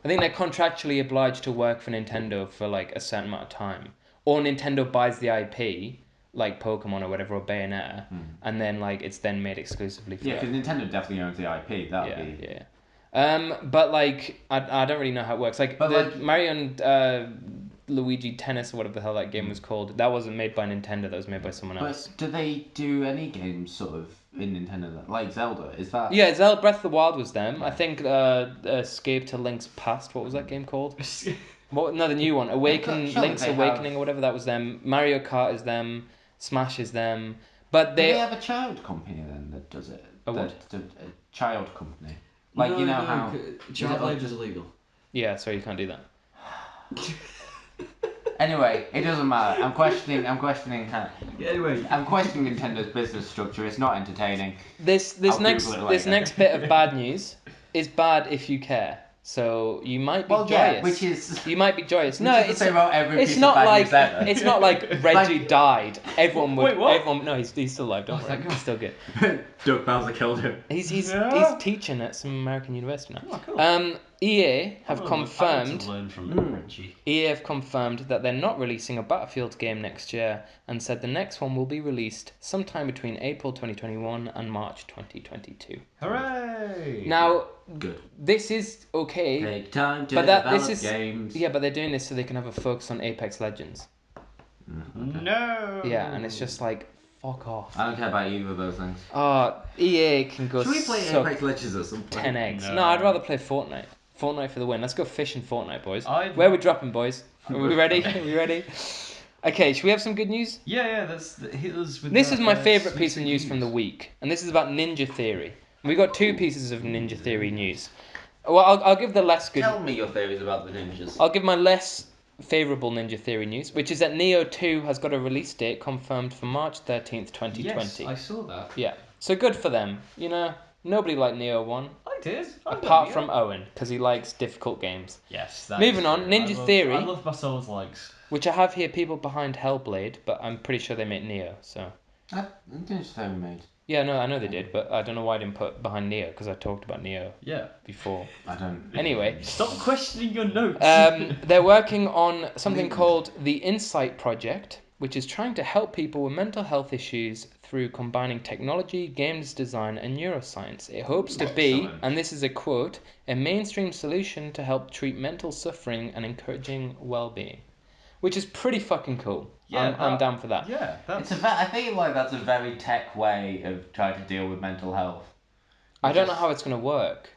I think they're contractually obliged to work for Nintendo for a certain amount of time, or Nintendo buys the IP, like Pokemon or whatever, or Bayonetta, and then it's then made exclusively for. Yeah, because Nintendo definitely owns the IP. That would be. Yeah. But I don't really know how it works. Mario and Luigi Tennis or whatever the hell that game was called, that wasn't made by Nintendo. That was made by someone else. But do they do any games sort of in Nintendo like Zelda? Is that? Yeah, Zelda Breath of the Wild was them. Yeah. I think Escape to Link's Past. What was that game called? No, the new one, Link's Awakening or whatever. That was them. Mario Kart is them. Smash is them. But do they have a child company then that does it? What? A child company. How child labour is illegal. Yeah, so you can't do that. Anyway, it doesn't matter. I'm questioning Anyway, I'm questioning Nintendo's business structure. It's not entertaining. This next bit of bad news is bad if you care. So you might be joyous. You might be joyous. No, it's about every it's piece not of bad like news ever. it's not like Reggie died. Everyone would. Wait, what? Everyone, no, he's still alive. Don't worry. He's still good. Doug Bowser killed him. He's teaching at some American university now. Oh, cool. EA have confirmed. I want to learn from Reggie. EA have confirmed that they're not releasing a Battlefield game next year, and said the next one will be released sometime between April 2021 and March 2022. Hooray! Now, Good. this is okay. Take time to develop games. Yeah, but they're doing this so they can have a focus on Apex Legends. No. Yeah, and it's just fuck off. I don't care about either of those things. EA can go. Should we play Apex Legends or something? 10 eggs. No. No, I'd rather play Fortnite. Fortnite for the win. Let's go fishing Fortnite, boys. Where are we dropping, boys? Are we ready? Are we ready? Okay, should we have some good news? Yeah. Hit us with. This is my favourite piece of news from the week, and this is about Ninja Theory. We got two pieces of Ninja Theory news. Well, I'll give the less good. Tell me your theories about the ninjas. I'll give my less favourable Ninja Theory news, which is that Neo 2 has got a release date confirmed for March 13th, 2020. Yes, I saw that. Yeah, so good for them. You know, nobody liked Neo 1. I did. Apart from Owen, because he likes difficult games. Yes. Moving on, Ninja Theory. I love my Souls likes. Which I have here, people behind Hellblade, but I'm pretty sure they make Neo, so. Ninja Theory made. Yeah, no, I know they did, but I don't know why I didn't put behind Neo, because I talked about Neo before. I don't. Anyway. Stop questioning your notes. They're working on something called the Insight Project, which is trying to help people with mental health issues through combining technology, games design, and neuroscience. It hopes to be, and this is a quote, a mainstream solution to help treat mental suffering and encouraging well-being. Which is pretty fucking cool. Yeah, I'm down for that. Yeah, I feel like that's a very tech way of trying to deal with mental health. I don't know how it's going to work.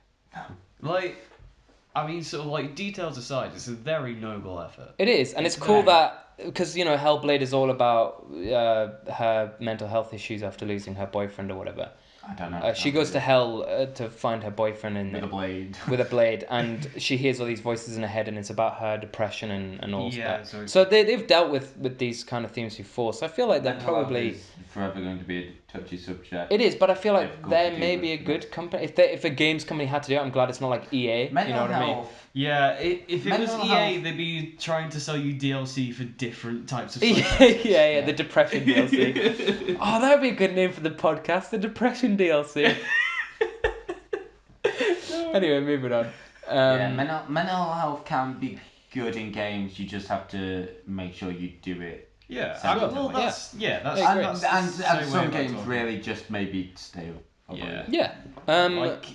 Details aside, it's a very noble effort. It is, and it's cool that, because, you know, Hellblade is all about her mental health issues after losing her boyfriend or whatever. I don't know. She goes to hell to find her boyfriend with a blade. With a blade, and she hears all these voices in her head, and it's about her depression and all that. Sorry. So they've dealt with these kind of themes before. So I feel like they're probably is forever going to be a touchy subject. It is, but I feel like there may be a good company. If a games company had to do it, I'm glad it's not like EA. Mental you know what health. I mean? Yeah, if it was EA, health. they'd be trying to sell you DLC for different types of yeah, the depression DLC. Oh, that would be a good name for the podcast, the depression DLC. Anyway, moving on. Mental health can be good in games. You just have to make sure you do it. Yeah, and some games really just maybe stay away. Yeah. Like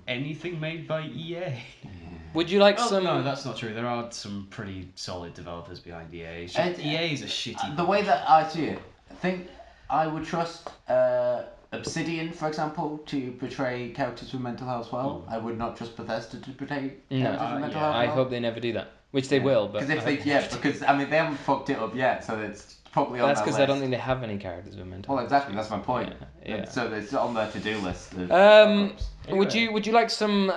anything made by EA. Would you like some? No, that's not true. There are some pretty solid developers behind EA. EA is a shitty. The way that I see it, I think I would trust Obsidian, for example, to portray characters with mental health well. I would not trust Bethesda to portray characters with mental health I well. hope they never do that. Which they will, but because I mean they haven't fucked it up yet, so it's probably on that's their because list. I don't think they have any characters with mental Well, health exactly. issues. That's my point. Yeah. And so it's on their to-do list. Of Anyway. Would you like some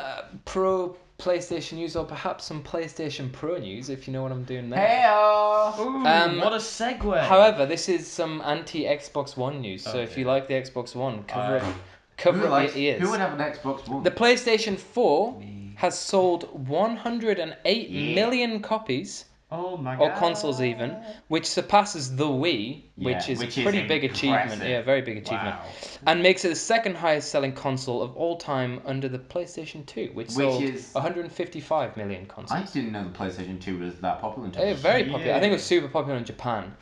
pro PlayStation news or perhaps some PlayStation Pro news if you know what I'm doing there? Hey-o! Ooh, what a segue. However, this is some anti-Xbox One news. So if you dear. like the Xbox One, cover Who up your ears. Who would have an Xbox One? The PlayStation 4 Me. has sold 108 million copies, Oh my or god. consoles even, which surpasses the Wii, which is a pretty big achievement. impressive. Yeah, very big achievement. Wow. And makes it the second highest selling console of all time under the PlayStation 2, which sold is 155 million I consoles. didn't know the PlayStation 2 was that popular until Very popular. I think it was Yeah. super popular in Japan.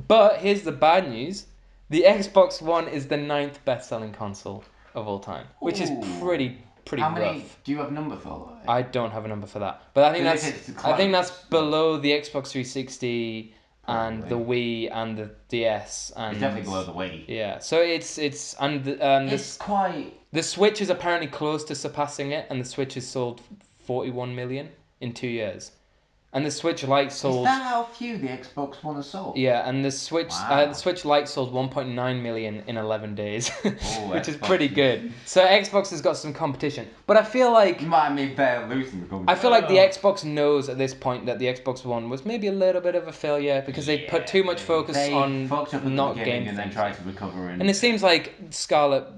But here's the bad news. The Xbox One is the 9th best-selling console of all time, which is Ooh. pretty How rough. many? Do you have a number for that? I don't have a number for that, but I think Because that's if it's I think that's close, below the Xbox 360 and the Probably. Wii and the DS and It's definitely below the Wii. yeah. So it's and It's quite. the Switch is apparently close to surpassing it, and the Switch has sold 41 million in 2 years, and the Switch Lite Is sold. that how few the Xbox One has sold? Yeah, and the Switch Wow. the Switch Lite sold 1.9 million in 11 days, which is Xbox pretty is- good. So Xbox has got some competition, but I feel like You might mean they're losing the competition. I feel like the Xbox knows at this point that the Xbox One was maybe a little bit of a failure because they put too much focus They on fucked up at not the beginning game and then things. tried to recover. And it seems like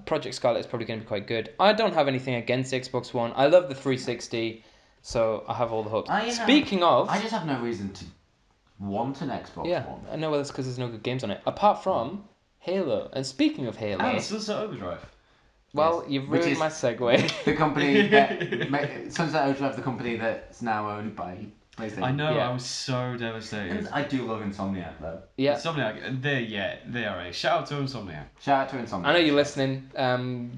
Project Scarlet is probably going to be quite good. I don't have anything against the Xbox One. I love the 360, so I have all the hopes. Speaking of, I just have no reason to want an Xbox yeah, One. I know that's because there's no good games on it. Apart from Halo. And speaking of Halo, And Sunset Overdrive. well, Yes. you've Which ruined is- my segue. The company that Sunset Overdrive, the company that's now owned by PlayStation. I know, Yeah. I was so devastated. And I do love Insomniac though. Yeah, Insomniac, they are a shout out to Insomniac. Shout out to Insomniac. I know you're listening,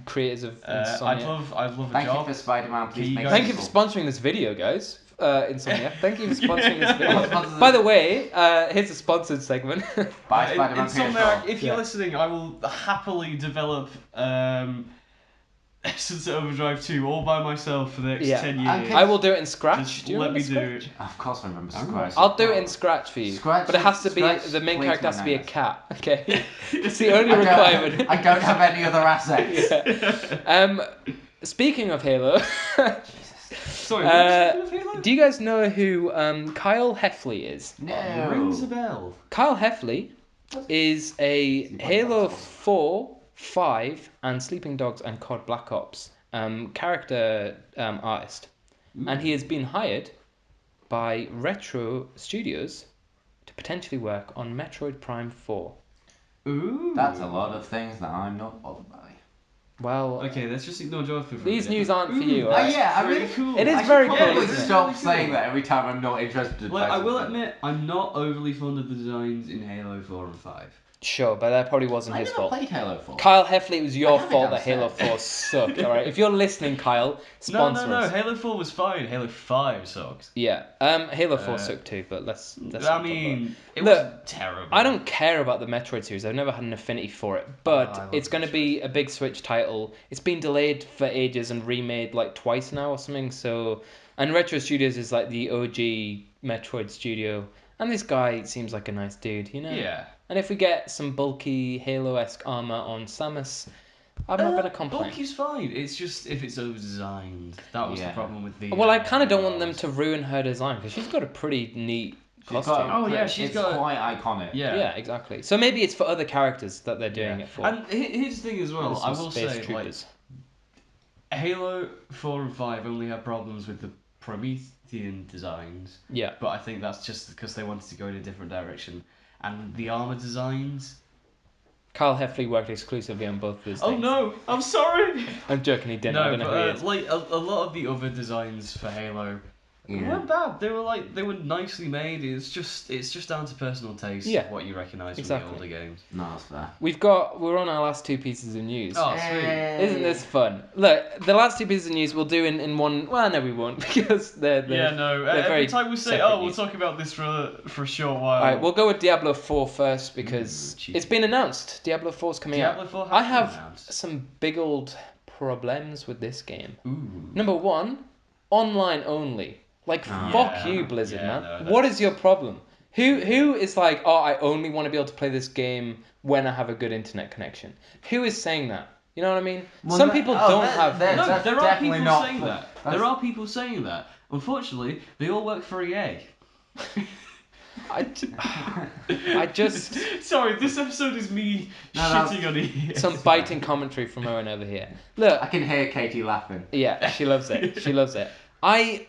creators of I'd Insomnia. love a Thank job. you for Spider-Man. Please Can you make guys- Thank you for sponsoring this video, guys. Insomnia. Thank you for sponsoring this video. By the way, here's a sponsored segment. Buy Spider-Man Insomniac, PS4. if you're Yeah. listening, I will happily develop Sunset Overdrive 2 all by myself for the next Yeah. 10 years. I will do it in Scratch. Just Do you let me remember do Scratch? it. Of course, I remember I remember. Scratch. I'll do it in Scratch for you. Scratch But it has to be Scratch the main plays character has to be a my cat. Okay, it's the only I requirement. I don't have any other assets. Yeah. Speaking of Halo, Sorry, Uh, what Halo? do you guys know who Kyle Heffley is? No. Rings a bell. Kyle Heffley is a playing Halo Dark Souls? 4, 5, and Sleeping Dogs and COD Black Ops character artist. And he has been hired by Retro Studios to potentially work on Metroid Prime 4. Ooh. That's a lot of things that I'm not bothered by. Well, Okay, let's just ignore Jonathan for a these minute. news aren't for you, Ooh, alright? yeah, I pretty really- cool. It is I should very probably cool, isn't it? stop Really saying cool. that every time I'm not interested. Like, by I will something. admit, I'm not overly fond of the designs in Halo 4 and 5. Sure, but that probably wasn't I his never fault. played Halo 4. Kyle Heffley, it was your I have it fault that Halo downstairs. 4 sucked, alright? If you're listening, Kyle, sponsor No, us. Halo 4 was fine. Halo 5 sucked. Yeah, Halo 4 Uh, sucked too, but let's not I talk about mean, it Look, was terrible. I don't care about the Metroid series. I've never had an affinity for it, I but love it's going to be a big Switch title. It's been delayed for ages and remade like twice now or something. So, and Retro Studios is like the OG Metroid studio, and this guy seems like a nice dude, you know. Yeah. And if we get some bulky Halo-esque armor on Samus, I'm not going to complain. Bulky's fine. It's just if it's over-designed. That was the Yeah. problem with the... Well, I kind of don't want them to ruin her design because she's got a pretty neat She's costume. got, Oh, yeah, she's it's got- quite iconic. Yeah. Yeah, exactly. So maybe it's for other characters that they're doing it for. And here's the thing as well. There's I some will space say, troopers. like, Halo 4 and 5 only had problems with the Promethean designs. Yeah. But I think that's just because they wanted to go in a different direction. And the armor designs... Kyle Heffley worked exclusively on both those Oh things. no, I'm sorry! I'm joking, he didn't. I No, don't know who he but is. like a lot of the other designs for Halo They weren't bad. They were nicely made. It's just down to personal taste. Yeah. What you recognise Exactly. from the older games. No, that's fair. We're on our last two pieces of news. Oh, sweet. Isn't this fun? Look, the last two pieces of news we'll do in one. Well, no, we won't because they're Every very time we say, separate we'll news. talk about this for a short while. Alright, we'll go with Diablo 4 first because cheeky. it's been announced. Diablo 4's coming Diablo out. 4 has I been have announced. some big old problems with this game. Ooh. Number one, online only. Like, fuck Yeah. you, Blizzard, Yeah, man. no, What is your problem? Who is like, I only want to be able to play this game when I have a good internet connection? Who is saying that? You know what I mean? Well, Some people don't have. that- No, that's there are definitely people not saying for- that. that's- There are people saying that. Unfortunately, they all work for EA. I just Sorry, this episode is me shitting on EA. some biting commentary from Owen over here. Look, I can hear Katie laughing. yeah, she loves it. She loves it. I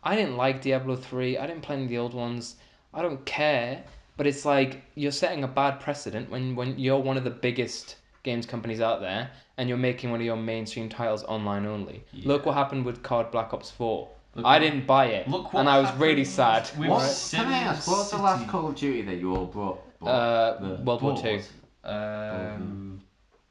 didn't like Diablo 3. I didn't play any of the old ones. I don't care. But it's like you're setting a bad precedent when you're one of the biggest games companies out there and you're making one of your mainstream titles online only. Yeah. Look what happened with COD Black Ops 4. Look I what- didn't buy it, Look what and I was happened really sad. with What? Sim Can I ask, what was the last City. Call of Duty that you all bought? World War Two,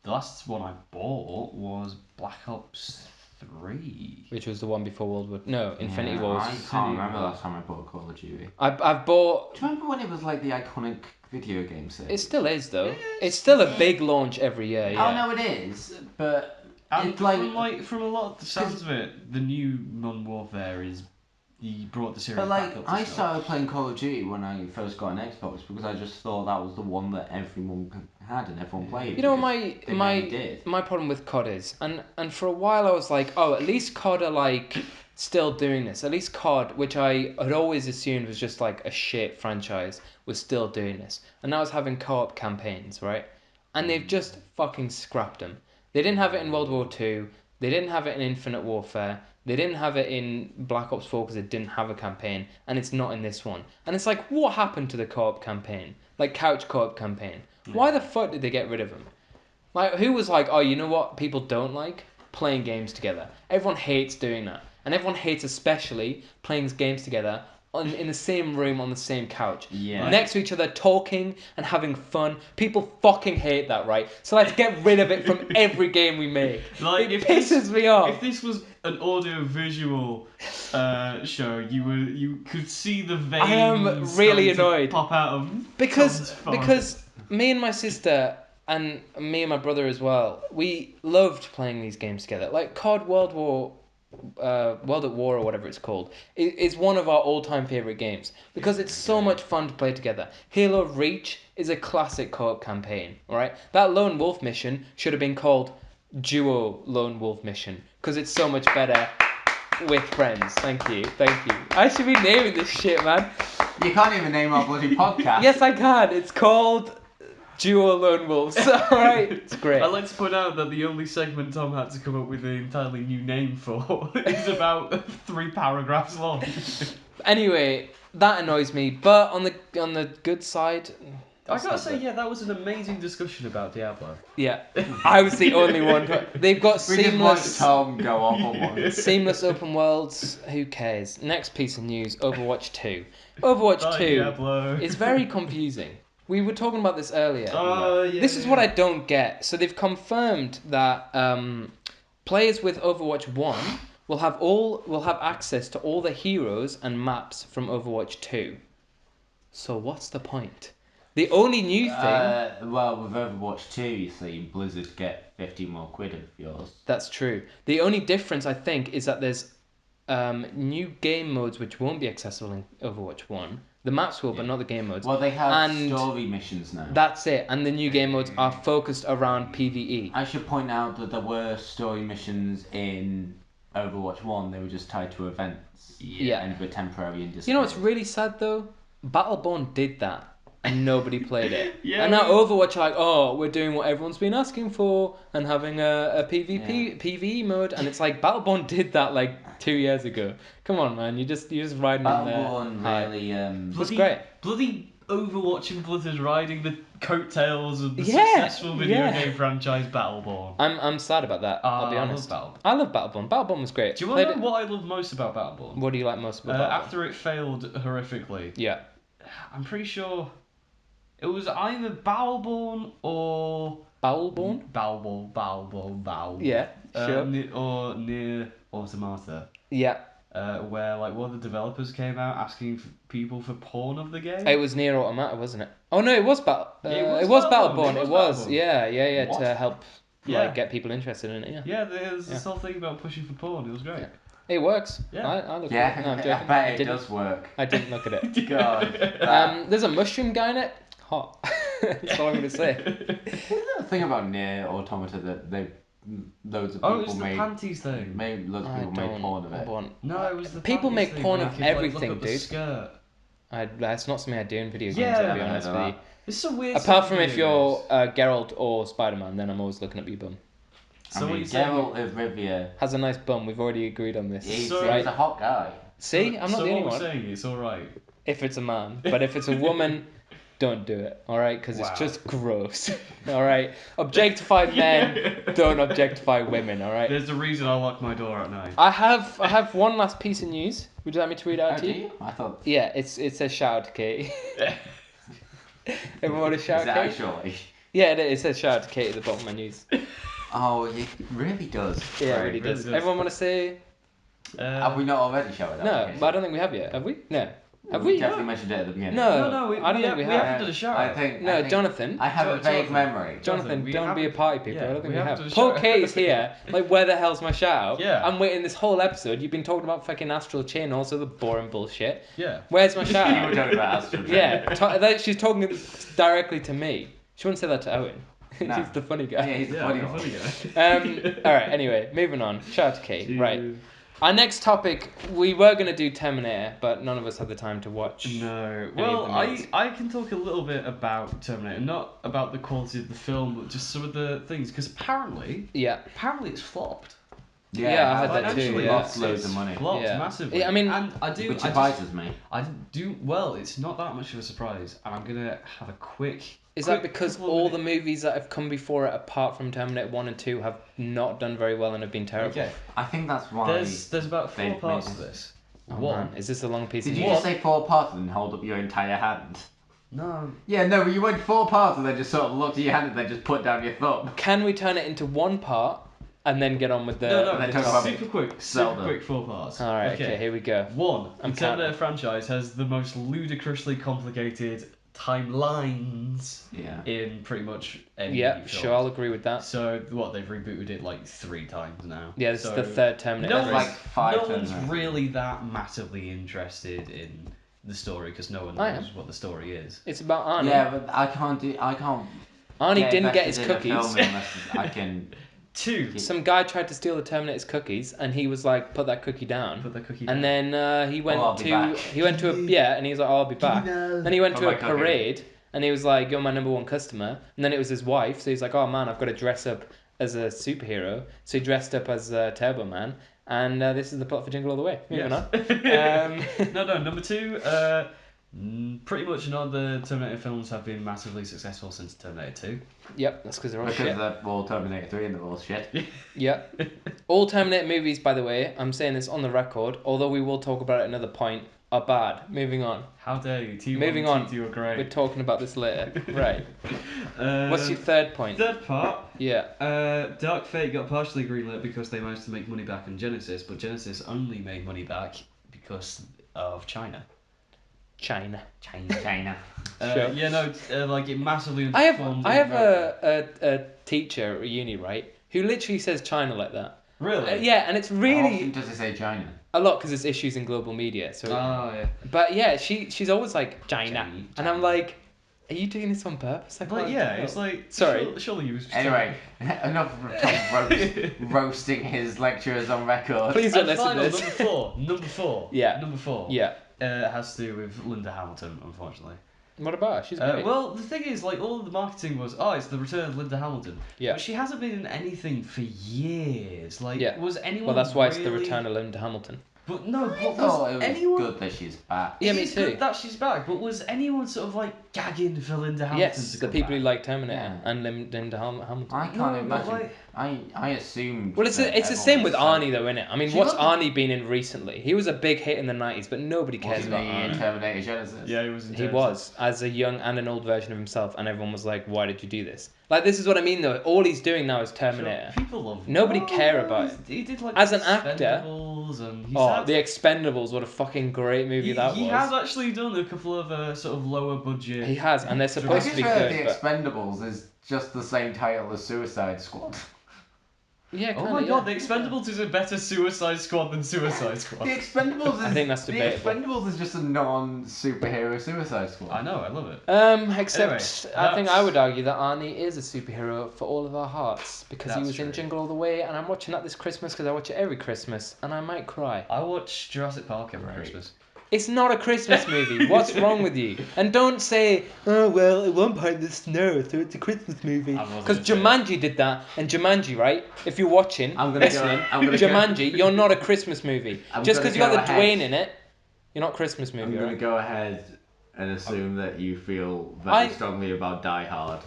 The last one I bought was Black Ops 3. which was the one before World War. No, Infinity Yeah, War. I Was, can't remember the last time I bought Call of Duty. I've bought. Do you remember when it was like the iconic video game series? It still is though. It's still a big launch every year. Yeah. Oh no, it is, but And it's like, from a lot of the sounds of it, the new Modern Warfare is he brought the series but like back up to I snuff. started playing Call of Duty when I first got an Xbox because I just thought that was the one that everyone had and everyone played. You know because they mainly did. my problem with COD is, and for a while I was like, oh, at least COD are like still doing this. At least COD, which I had always assumed was just like a shit franchise, was still doing this. And now it's having co-op campaigns, right? And they've just fucking scrapped them. They didn't have it in World War II. They didn't have it in Infinite Warfare. They didn't have it in Black Ops 4 because it didn't have a campaign, and it's not in this one. And it's like, what happened to the co-op campaign? Like, couch co-op campaign. Why the fuck did they get rid of them? Like, who was like, oh, you know what people don't like? Playing games together. Everyone hates doing that. And everyone hates especially playing games together in the same room on the same couch. Yeah. Next to each other, talking and having fun. People fucking hate that, right? So let's get rid of it from every game we make. Like, It pisses me off. If this was an audio-visual show, you could see the veins. I am really starting to annoyed. Pop out of Because Tom's forehead. because me and my sister and me and my brother as well, we loved playing these games together. Like COD World at War or whatever it's called. It's one of our all-time favorite games because it's so much fun to play together. Halo Reach is a classic co-op campaign, right? That Lone Wolf mission should have been called Duo Lone Wolf Mission because it's so much better with friends. Thank you. I should be naming this shit, man. You can't even name our bloody podcast. Yes, I can. It's called Duo Lone Wolves. Alright, it's great. I'd like to point out that the only segment Tom had to come up with an entirely new name for is about 3 paragraphs long. Anyway, that annoys me. But on the good side, I gotta say, yeah, that was an amazing discussion about Diablo. yeah, I was the only one. They've got We just watched seamless, Tom go off on one. seamless open worlds. Who cares? Next piece of news: Overwatch 2. Overwatch Bye, 2 Diablo. is very confusing. We were talking about this earlier. Oh, yeah. This is what I don't get. So they've confirmed that players with Overwatch 1 will have access to all the heroes and maps from Overwatch 2. So what's the point? The only new thing Well, with Overwatch 2, you see, Blizzard get 50 more quid of yours. that's true. The only difference I think is that there's new game modes which won't be accessible in Overwatch 1. The maps will, but not the game modes. Well, they have And story missions now. That's it. And the new game modes are focused around PvE. I should point out that there were story missions in Overwatch 1, they were just tied to events. Yeah. And were temporary and You know what's really sad though? Battleborn did that. And nobody played it. Yeah, and now Overwatch are like, oh, we're doing what everyone's been asking for and having a PvE mode. And it's like, Battleborn did that like 2 years ago. Come on, man. You're just riding in there. Battleborn high. really... It's great. Bloody Overwatch and Blizzard riding the coattails of the Yeah, successful video yeah. game franchise Battleborn. I'm sad about that. I'll be I love honest. Battleborn. I love Battleborn. Battleborn was great. Do you want to Played know what I love most about Battleborn? What do you like most about Battleborn? After it failed horrifically, Yeah. I'm pretty sure it was either Battleborn or Battleborn? Battleborn. Yeah, sure. Or Near Automata. Yeah. Where like one of the developers came out asking people for porn of the game. It was Near Automata, wasn't it? Oh no, it was Yeah, it was Battleborn. It It was was. Battleborn. Yeah, What? to help Yeah. get people interested in it. Yeah. Yeah, there's this whole thing about pushing for porn. It was great. Yeah. It works. Yeah. I looked Yeah, at it. No, I'm I joking. bet it didn't- does work. I didn't look at it. God. There's a mushroom guy in it. Hot. That's all I'm gonna say. Isn't there a thing about Near Automata that loads of people Oh, it's the panties panties thing. loads of people made porn of it? No, it was the People panties make thing porn where of you could, like, everything, look up the dude. skirt. That's not something I do in video games. Yeah. To be Never honest heard with of you. It's so weird. Apart stuff from in if video you're games. Geralt or Spider-Man, then I'm always looking up your bum. So I what mean, you saying? Geralt of Rivia, Has a nice bum. We've already agreed on this. he's, So- he's a hot guy. See, I'm not so the only what one. we're saying, it's all right. If it's a man, but if it's a woman, don't do it. All right, because Wow. it's just gross. All right, objectify men, don't objectify women. All right. There's a reason I lock my door at night. I have one last piece of news. Would you like me to read it out Oh, to do you? you? I thought. Yeah, it says shout out to Katie. Everyone want to Is shout it Katie? actually? Yeah, it says shout out to Katie at the bottom of my news. Oh, it really does. Yeah, it Right, really does. does. Everyone want to say Have we not already shouted out? no? Okay. But I don't think we have yet. Have we? No. Have We we? definitely mentioned it at the beginning. No. No, I don't think we have. haven't done a shout I out. think. No, I think Jonathan. I have a vague Jonathan. memory. Jonathan, we don't be a haven't- party people. yeah, I don't think we we haven't have. done a Paul shout-out. Katie's here. Like, where the hell's my shout out? Yeah. I'm waiting this whole episode. You've been talking about fucking Astral Chain, also the boring bullshit. Yeah. Where's my shout You were out? talking about Astro. Yeah, she's talking directly to me. She wouldn't say that to Owen. No. He's the funny guy. Yeah, he's the Yeah, funny I'm a one. funny guy. All right. Anyway, moving on. Shout out to Kate. Right. Jeez. Our next topic, we were gonna do Terminator, but none of us had the time to watch. No. of Well, the movies. I can talk a little bit about Terminator, not about the quality of the film, but just some of the things, because apparently Yeah. it's flopped. Yeah, I heard that too, Financially, yeah. Lost loads of money. Flopped Yeah. massively. Yeah, I mean- and I do. Which I just- surprises me. I do well. It's not that much of a surprise, and I'm gonna have a quick. Is that quick because couple of all the minutes- movies that have come before it, apart from Terminator 1 and 2, have not done very well and have been terrible? Okay. I think that's why. There's about four they've parts made to this. Oh, One. man. Is this a long piece Did of you news? just say 4 parts and hold up your entire hand? No. Yeah, no, but you went 4 parts and then just sort of looked at your hand and then just put down your thumb. Can we turn it into one part and then get on with the... No, they the talk top- about super quick, Zelda. 4 parts. Alright, okay, here we go. One, I'm the Terminator counting. franchise has the most ludicrously complicated timelines Yeah. in pretty much any Yeah, film. sure, I'll agree with that. So what, they've rebooted it like 3 times now. Yeah, this so is the third Terminator. No That's one's, like 5 no one's times now. really that massively interested in the story because no one I knows am. what the story is. It's about Arnie. Yeah, but I can't. Arnie didn't get his invested in a cookies. film unless I can. 2, Some guy tried to steal the Terminator's cookies, and he was like, "Put that cookie down." put the cookie And down. then he went I'll be back. and he was like, "Oh, I'll be back." Then he went Oh, to my a cookie. parade, and he was like, "You're my number one customer." And then it was his wife, so he's like, "Oh man, I've got to dress up as a superhero." So he dressed up as Turbo Man, and this is the plot for Jingle All the Way. Moving on. No, number 2, pretty much none of the Terminator films have been massively successful since Terminator 2. Yep, that's because they're all Because shit. they're all Terminator 3 and they're all shit. Yep. All Terminator movies, by the way, I'm saying this on the record, although we will talk about it at another point, are bad. Moving on. How dare you? T1 Moving and on. T2 are great. We're talking about this later. Right. What's your Uh, third point? third part? Yeah. Dark Fate got partially greenlit because they managed to make money back on Genesis, but Genesis only made money back because of China. China. China. Sure. Yeah, no, like it massively. I have underperformed I in have America. a teacher at uni, right, who literally says China like that. Really. Yeah, and it's How really often does it say China? a lot because it's issues in global media. So, Oh yeah. but yeah, she's always like China, China. and I'm like, are you doing this on purpose? I But can't yeah, tell. it's like Sorry. Surely you was. Anyway, enough of Tom roasting his lecturers on record. Please don't And listen to final, this. number four. Yeah. Number 4. Yeah. Has to do with Linda Hamilton, unfortunately. What about her? She's great. Well, the thing is, like, all of the marketing was, it's the return of Linda Hamilton. Yeah. But she hasn't been in anything for years. Like, Yeah. was anyone Well, that's why it's the really- return of Linda Hamilton. But no, I but thought was it was anyone... good that she's back. Yeah, It me is too. good that she's back, but was anyone sort of like gagging for Linda Hamilton Yes, to the come people who back? like Terminator Yeah. and Linda Hamilton. I can't No, but imagine. like- I assumed. Well, it's that the everyone same was with so- Arnie though, isn't it? I mean, She what's looked- Arnie been in recently? He was a big hit in the 90s, but nobody cares Wasn't about he in Arnie. Terminator Genesis? Yeah, he was. In He Genesis. was, as a young and an old version of himself, and everyone was like, why did you do this? Like, this is what I mean though. All he's doing now is Terminator. Sure, people love him. Nobody care about it. He did like As an actor- Expendables and he's Oh, had, The Expendables, what a fucking great movie that he was. has actually done a couple of sort of lower budget. He has, and they're I supposed to just be read good, The but... Expendables is just the same title as Suicide Squad. Yeah, Oh kinda, my god, yeah. The Expendables is a better Suicide Squad than Suicide The Squad. Expendables is. I think that's debatable. The Expendables is just a non-superhero Suicide Squad. I know, I love it. Except Anyway, I think I would argue that Arnie is a superhero for all of our hearts because he That's was in true. Jingle All the Way, and I'm watching that this Christmas because I watch it every Christmas, and I might cry. I watch Jurassic Park every Right. Christmas. It's not a Christmas movie. What's wrong with you? And don't say, oh well, at one point there's snow, so it's a Christmas movie. I wasn't Because gonna Jumanji did that, and Jumanji, right? If you're watching, I'm gonna go- listening, I'm gonna go- Jumanji, you're not a Christmas movie. I'm Just gonna because you got go the ahead. Dwayne in it, you're not a Christmas I'm movie, gonna right? go ahead and assume that you feel very I- strongly about Die Hard.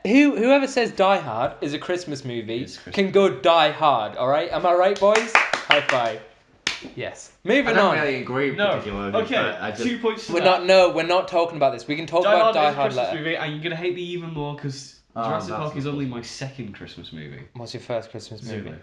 Whoever says Die Hard is a Christmas movie It's Christmas. can go die hard. All right, am I right, boys? High five. Yes. I Moving don't on. really agree No, particularly. okay, but I just, 2 points to We're that. not talking about this. We can talk Die about Hard Die is a Hard Christmas later. movie, and you're gonna hate me even more because Oh, Jurassic that's Park is not only possible. my second Christmas movie. What's your first Christmas movie? Zulu.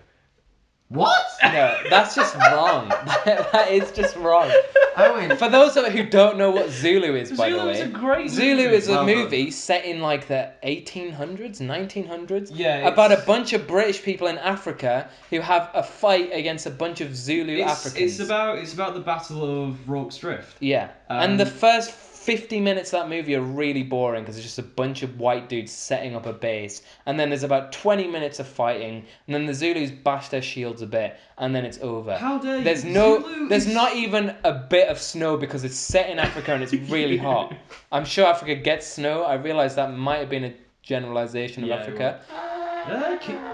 What? No, that's just wrong. That is just wrong. Owen, For those of you who don't know what Zulu is, by the Zulu is way, a great Zulu movie. is a Well done. movie set in like the 1800s, 1900s. Yeah, About a it's- bunch of British people in Africa who have a fight against a bunch of Zulu Africans. It's about the Battle of Rorke's Drift. Yeah, and the Um, first 50 minutes of that movie are really boring because it's just a bunch of white dudes setting up a base, and then there's about 20 minutes of fighting, and then the Zulus bash their shields a bit, and then it's over. How dare you? There's not even a bit of snow because it's set in Africa and it's really hot. I'm sure Africa gets snow. I realise that might have been a generalisation of Yeah, Africa.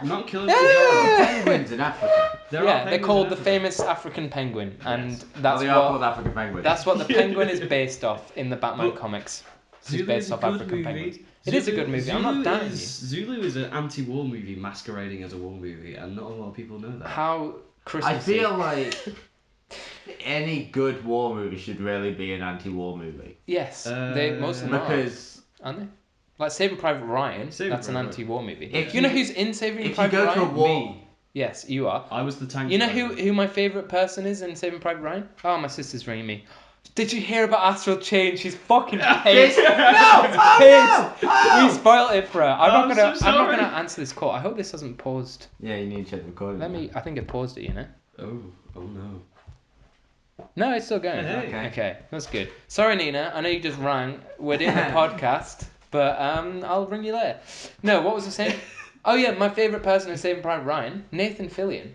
Not killing penguins in Africa. Yeah, they're called the famous African penguin, and Yes. that's They are called what African penguins. that's what the penguin is based off in the Batman But comics. It's Zulu based is a off good African movie. penguins. It is a good movie. I'm not doubting you. Zulu is an anti-war movie masquerading as a war movie, and not a lot of people know that. How Christmas? I feel like any good war movie should really be an anti-war movie. Yes, they most of them are, Because aren't they? Like Saving Private Ryan. Saving That's an Private anti-war movie. If You know you- who's in Saving if you Private go to a Ryan? war... Me. Yes, you are. I was the tank. You know driver. who my favourite person is in Saving Private Ryan? Oh, my sister's ringing me. Did you hear about Astral Chain? She's fucking pissed. We spoiled it for her. I'm not so gonna sorry. answer this call. I hope this hasn't paused. Yeah, you need to check the recording. I think it paused it. You know. Oh no. No, it's still going. Hey. Okay, that's good. Sorry, Nina. I know you just rang. We're doing a podcast, but I'll ring you later. No, what was I saying? Oh yeah, my favourite person in Saving Private Ryan, Nathan Fillion.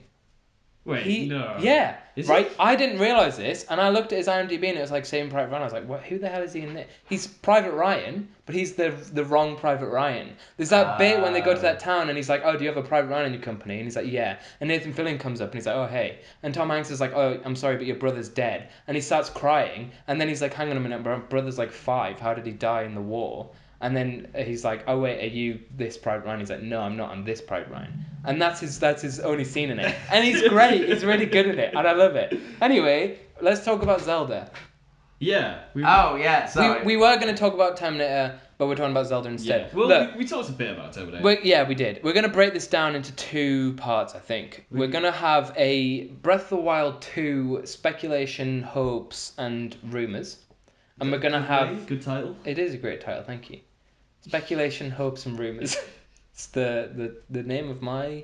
Wait, no. Yeah, Is right. he? I didn't realise this, and I looked at his IMDb, and it was like Saving Private Ryan. I was like, what? Who the hell is he in this? He's Private Ryan, but he's the wrong Private Ryan. There's that bit when they go to that town, and he's like, oh, do you have a Private Ryan in your company? And he's like, yeah. And Nathan Fillion comes up, and he's like, oh, hey. And Tom Hanks is like, oh, I'm sorry, but your brother's dead. And he starts crying, and then he's like, hang on a minute, my brother's like 5. How did he die in the war? And then he's like, oh wait, are you this Private Ryan? He's like, no, I'm not. I'm this Private Ryan. And that's his only scene in it. And he's great. He's really good at it, and I love it. Anyway, let's talk about Zelda. Yeah. Oh, yeah, sorry. We were going to talk about Terminator, but we're talking about Zelda instead. Yeah. Well, Look, we talked a bit about Terminator. we did. We're going to break this down into 2 parts, I think. We're going to have a Breath of the Wild 2 speculation, hopes, and rumours. And we're going to Good have... name, good title. It is a great title, thank you. Speculation, hopes, and rumours. It's the name of my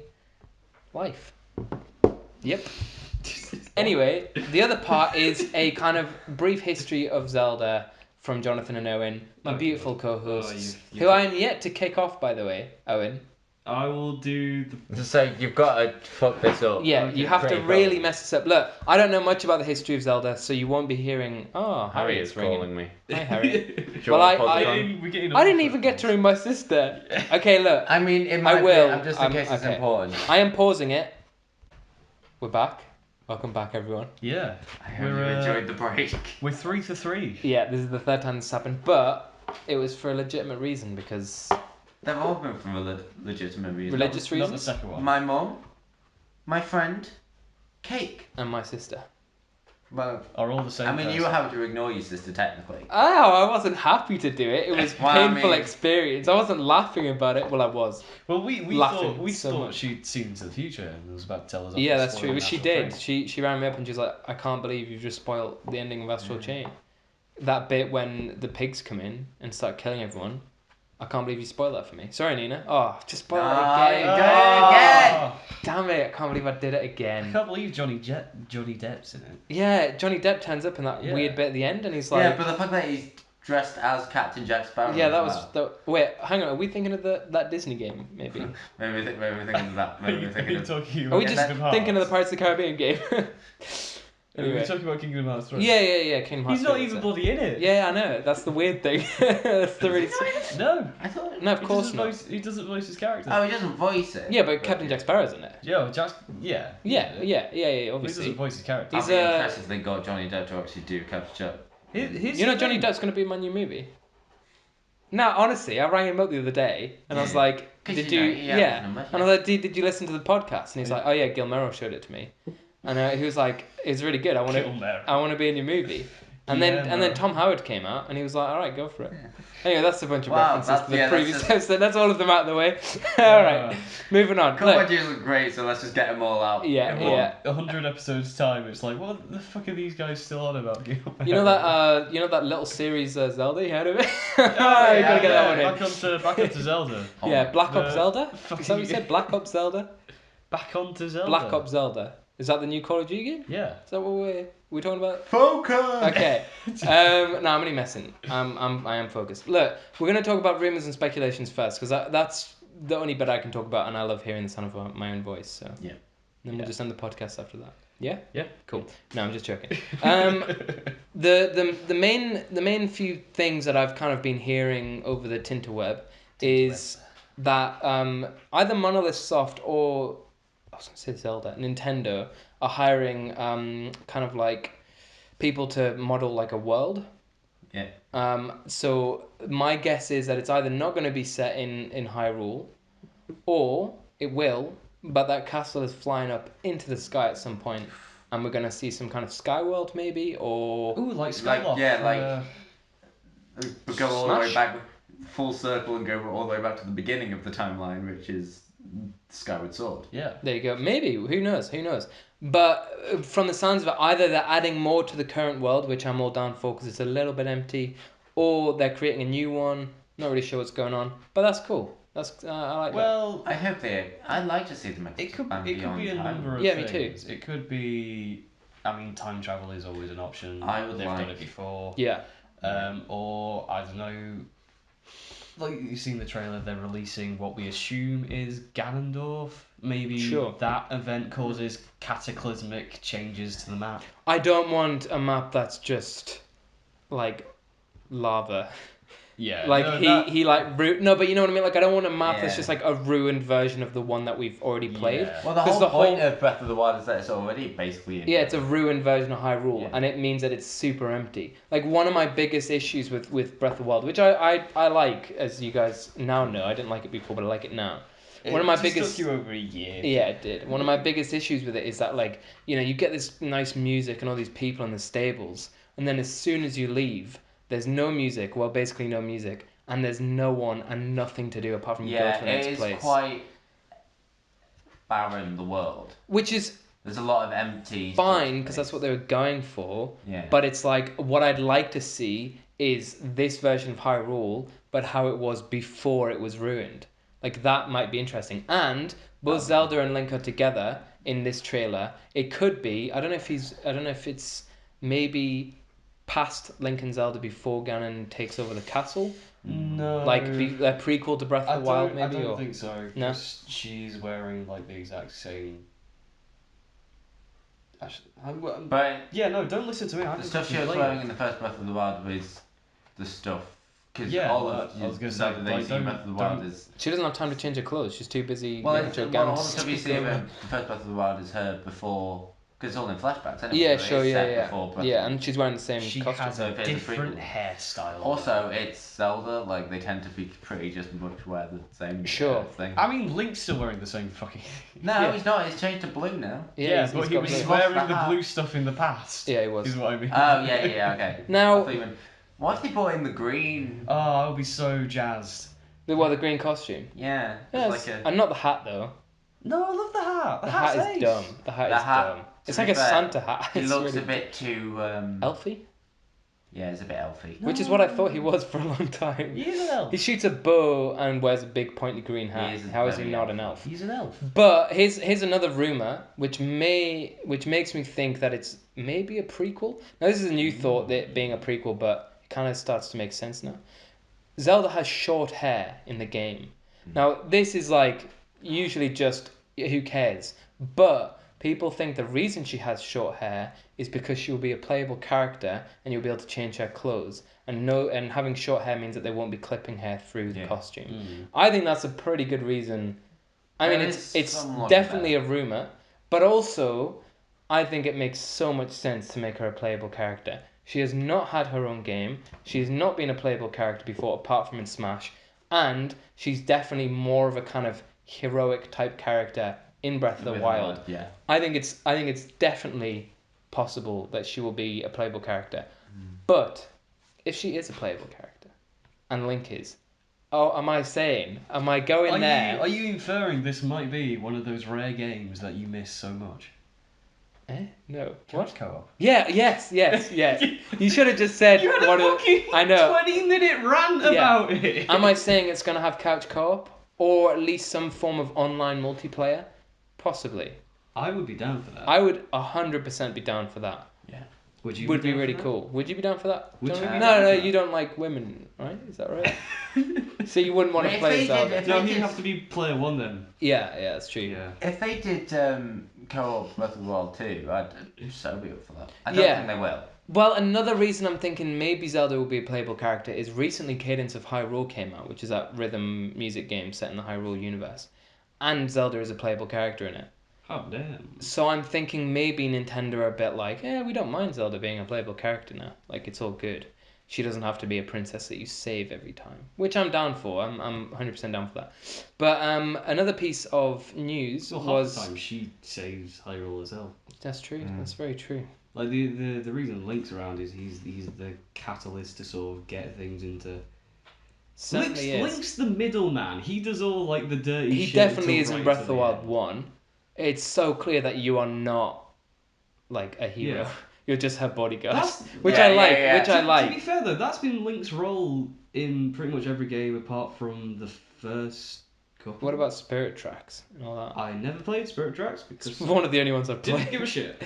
life. Yep. Anyway, the other part is a kind of brief history of Zelda from Jonathan and Owen, my beautiful co-hosts, you- who I am yet to kick off, by the way, Owen. I will do the. So you've got to fuck this up. Yeah, Okay, you have to great, really Owen. mess this up. Look, I don't know much about the history of Zelda, so you won't be hearing, oh, Harry is ringing. me. Hi, Harry. Do you Well, want to I- pause I- it on? We're getting I didn't even get to ring my sister. Okay, look, I mean, it I might will. be, just in case it's okay. important. I am pausing it. We're back. Welcome back, everyone. Yeah. I hope you enjoyed the break. We're 3 for 3. Yeah, this is the third time this happened, but it was for a legitimate reason because They've all been for a legitimate reason. religious Not the reasons. second one. My mum, my friend, cake. And my sister. Well, Are all the same. I mean, you person. have to ignore your sister technically. Oh, I wasn't happy to do it. It was Well, I painful mean- experience. I wasn't laughing about it. Well, I was. Well, we laughing thought so much. she'd seen into the future and was about to tell us. off Yeah, for that's true. spoiling But she Astral did. Chain. She rang me up and she was like, "I can't believe you've just spoiled the ending of Astral Chain. That bit when the pigs come in and start killing everyone. I can't believe you spoiled that for me. Sorry, Nina. Oh, just spoiled it again. again. Damn it! I can't believe I did it I again. can't believe Johnny Depp's in it. Yeah, Johnny Depp turns up in that Yeah. weird bit at the end, and he's like, Yeah, but the fact that he's dressed as Captain Jack Sparrow. "Yeah, that as was well. the wait. Hang on, are we thinking of that Disney game? Maybe Maybe we're thinking of that. Maybe we're Are thinking you of. talking are about we just Kingdom Hearts? thinking of the Pirates of the Caribbean game? Are we Anyway. talking about Kingdom Hearts 3? Yeah. Kingdom Hearts. He's not 3, even that's it. bloody in it. Yeah, I know. That's the weird thing. That's the really. No. I thought. No, of course not. He doesn't voice his character. Oh, he doesn't voice it. Yeah, but Captain Jack Sparrow's in it. Yeah, Jack. Yeah. Yeah. But he Obviously. doesn't voice his character. He's I'd be a- impressed if they got Johnny Depp to actually do Captain Jack. Here's You know the Johnny thing. Depp's gonna be in my new movie. No, honestly, I rang him up the other day and I was Yeah. like, 'Cause "Did you you?" know, he has Yeah, his number, and I was like, "Did you listen to the podcast?" And he's like, "Oh yeah, Gil Merrill showed it to me," and he was like, "It's really good. I want Kill to, Merrill. I want to be in your movie." And Yeah, then no. Tom Howard came out and he was like, "All right, go for it." Anyway, that's a bunch of Wow, references that's- to the yeah, that's previous just- episode. That's all of them out of the way. All right, moving on. Come Look, on, Jesus, great. So let's just get them all out. Yeah, in one. yeah. 100 episodes time, it's like, what the fuck are these guys still on about? you know that little series Zelda. You heard of it? Oh, you gotta get that one in. Back onto Zelda. Yeah, Black Ops The Zelda. Is that what you fucking- said? Black Ops Zelda. Back onto Zelda. Black Ops Zelda. Is that the new Call of Duty game? Yeah. Is that what we're talking about? Focus. Okay. No, I'm only messing. I am focused. Look, we're gonna talk about rumors and speculations first because that's the only bit I can talk about, and I love hearing the sound of my own voice. So Yeah. Then we'll just end the podcast after that. Yeah. Yeah. Cool. No, I'm just joking. The main few things that I've kind of been hearing over the Tinterweb is that either Monolith Soft or I was gonna say Zelda, Nintendo are hiring kind of like people to model like a world. Yeah. So my guess is that it's either not going to be set in Hyrule, or it will, but that castle is flying up into the sky at some point, and we're going to see some kind of sky world maybe, or Ooh, like Like, Skylock. yeah, like- We go all the way Smash. back, full circle, and go all the way back to the beginning of the timeline, which is Skyward Sword. yeah. there you go. Maybe, who knows? But from the sounds of it, either they're adding more to the current world, which I'm all down for because it's a little bit empty, or they're creating a new one. Not really sure what's going on, but that's cool. That's I like that. Well, I hope they. I'd like to see them it could expand be beyond a time. number of Yeah, me things. It could be. I mean, time travel is always an option. I would They've like- done it before. Yeah. Or I don't know. Like you've seen the trailer, they're releasing what we assume is Ganondorf. Maybe Sure. that event causes cataclysmic changes to the map. I don't want a map that's just like lava. Yeah, Like no, he like no, but you know what I mean. Like I don't want a map that's Yeah. just like a ruined version of the one that we've already played. Yeah. Well, the 'Cause whole the point whole- of Breath of the Wild is that it's already basically. Yeah, it's a ruined version of Hyrule, Yeah. and it means that it's super empty. Like one of my biggest issues with Breath of the Wild, which I like, as you guys now know, I didn't like it before, but I like it now. One of my just biggest took you over a year. Yeah, it did. One of my biggest issues with it is that, like, you know, you get this nice music and all these people in the stables, and then as soon as you leave, there's no music, well, basically no music, and there's no one and nothing to do apart from go Yeah, to the next it is place. quite barren. The world. Which is There's a lot of empty. fine, because that's what they were going for, Yeah. but it's like, what I'd like to see is this version of Hyrule, but how it was before it was ruined. Like, that might be interesting. And both Zelda and Link are together in this trailer. It could be, I don't know if it's maybe past Link and Zelda before Ganon takes over the castle. No. Like, a prequel to Breath of the Wild, maybe? I don't or... think so. No? 'Cause she's wearing like the exact same. Actually, But yeah, no, don't listen to me. the stuff she was wearing in the first Breath of the Wild was the stuff. Because Yeah, all well, of I was gonna stuff say, that they like, see in don't- Breath of the Wild don't- is. She doesn't have time to change her clothes. She's too busy Well, getting it's, to well, all the Ganon's stuff you see in the first Breath of the Wild is her before Because it's all in flashbacks, anyway. Yeah, so sure, it's yeah, set yeah. before Breath Yeah, of the and she's wearing the same She costume. has So a if it's a different prequel. hairstyle. Also, it's Zelda. Like they tend to be pretty just much wear the same Sure. thing. I mean, Link's still wearing the same fucking. No, Yeah. he's not. He's changed to blue now. Yeah, but he's he got was blue. He's lost wearing the the hat. blue stuff in the past. Yeah, he was. Is what I mean. Oh yeah, okay. Now- I thought you meant- what if they brought in the green? Oh, I'll be so jazzed. The green costume. Yeah, Yes. it's like a. And not the hat though. No, I love the hat. The hat's hat is ace. dumb. The hat The is hat, dumb. to It's be like a fair, Santa hat. He It's looks really a bit too elfy, Yeah, it's a bit elfy. which is what I thought he was for a long time. He is an elf. He shoots a bow and wears a big pointy green hat. is How is he very not elf. an elf? He's an elf. But here's another rumor, which makes me think that it's maybe a prequel. Now this is a new thought, that being a prequel, but it kind of starts to make sense now. Zelda has short hair in the game. Now this is like usually just who cares, but people think the reason she has short hair is because she'll be a playable character and you'll be able to change her clothes. And having short hair means that they won't be clipping hair through the Yeah. costume. I think that's a pretty good reason. I mean, There it's is some logic definitely there. a rumor, but also I think it makes so much sense to make her a playable character. She has not had her own game. She has not been a playable character before, apart from in Smash, and she's definitely more of a kind of heroic type character in Breath of the Wild. Yeah. I think it's definitely possible that she will be a playable character. But if she is a playable character, and Link is, am I going there? Are you inferring this might be one of those rare games that you miss so much? No. Couch co-op. Yeah. Yes. You should have just said You had a what fucking I know. 20-minute rant Yeah. about it. Am I saying it's gonna have couch co-op or at least some form of online multiplayer? Possibly. I would be down for that. I would 100% be down for that. Would you? Would be down really for that? cool. Would you be down for that? Would Don't you you? be No, down no, for that? you don't like women, right? Is that right? So you wouldn't want to If play they did- Zelda. if No, they he'd did- have to be player one then. Yeah, that's true. Yeah. If they did co-op Breath of the Wild 2, I'd so be up for that. I don't Yeah. think they will. Well, another reason I'm thinking maybe Zelda will be a playable character is recently Cadence of Hyrule came out, which is that rhythm music game set in the Hyrule universe. And Zelda is a playable character in it. Oh damn. So I'm thinking maybe Nintendo are a bit like, we don't mind Zelda being a playable character now. Like, it's all good. She doesn't have to be a princess that you save every time. Which I'm down for. I'm 100% down for that. But another piece of news Well, half was... the time she saves Hyrule as well. That's true. That's very true. Like the reason Link's around is he's the catalyst to sort of get things into. Certainly is. Link's the middleman. He does all like the dirty He shit. definitely to is in right Breath to of the Wild end. 1. It's so clear that you are not, like, a hero. Yeah. You're just her bodyguard. That's- Which yeah, I like. yeah, yeah. Which I To be like. fair though, that's been Link's role in pretty much every game apart from the first couple. What about Spirit Tracks and all that? I never played Spirit Tracks because It's one of the only ones I've didn't played. give a shit.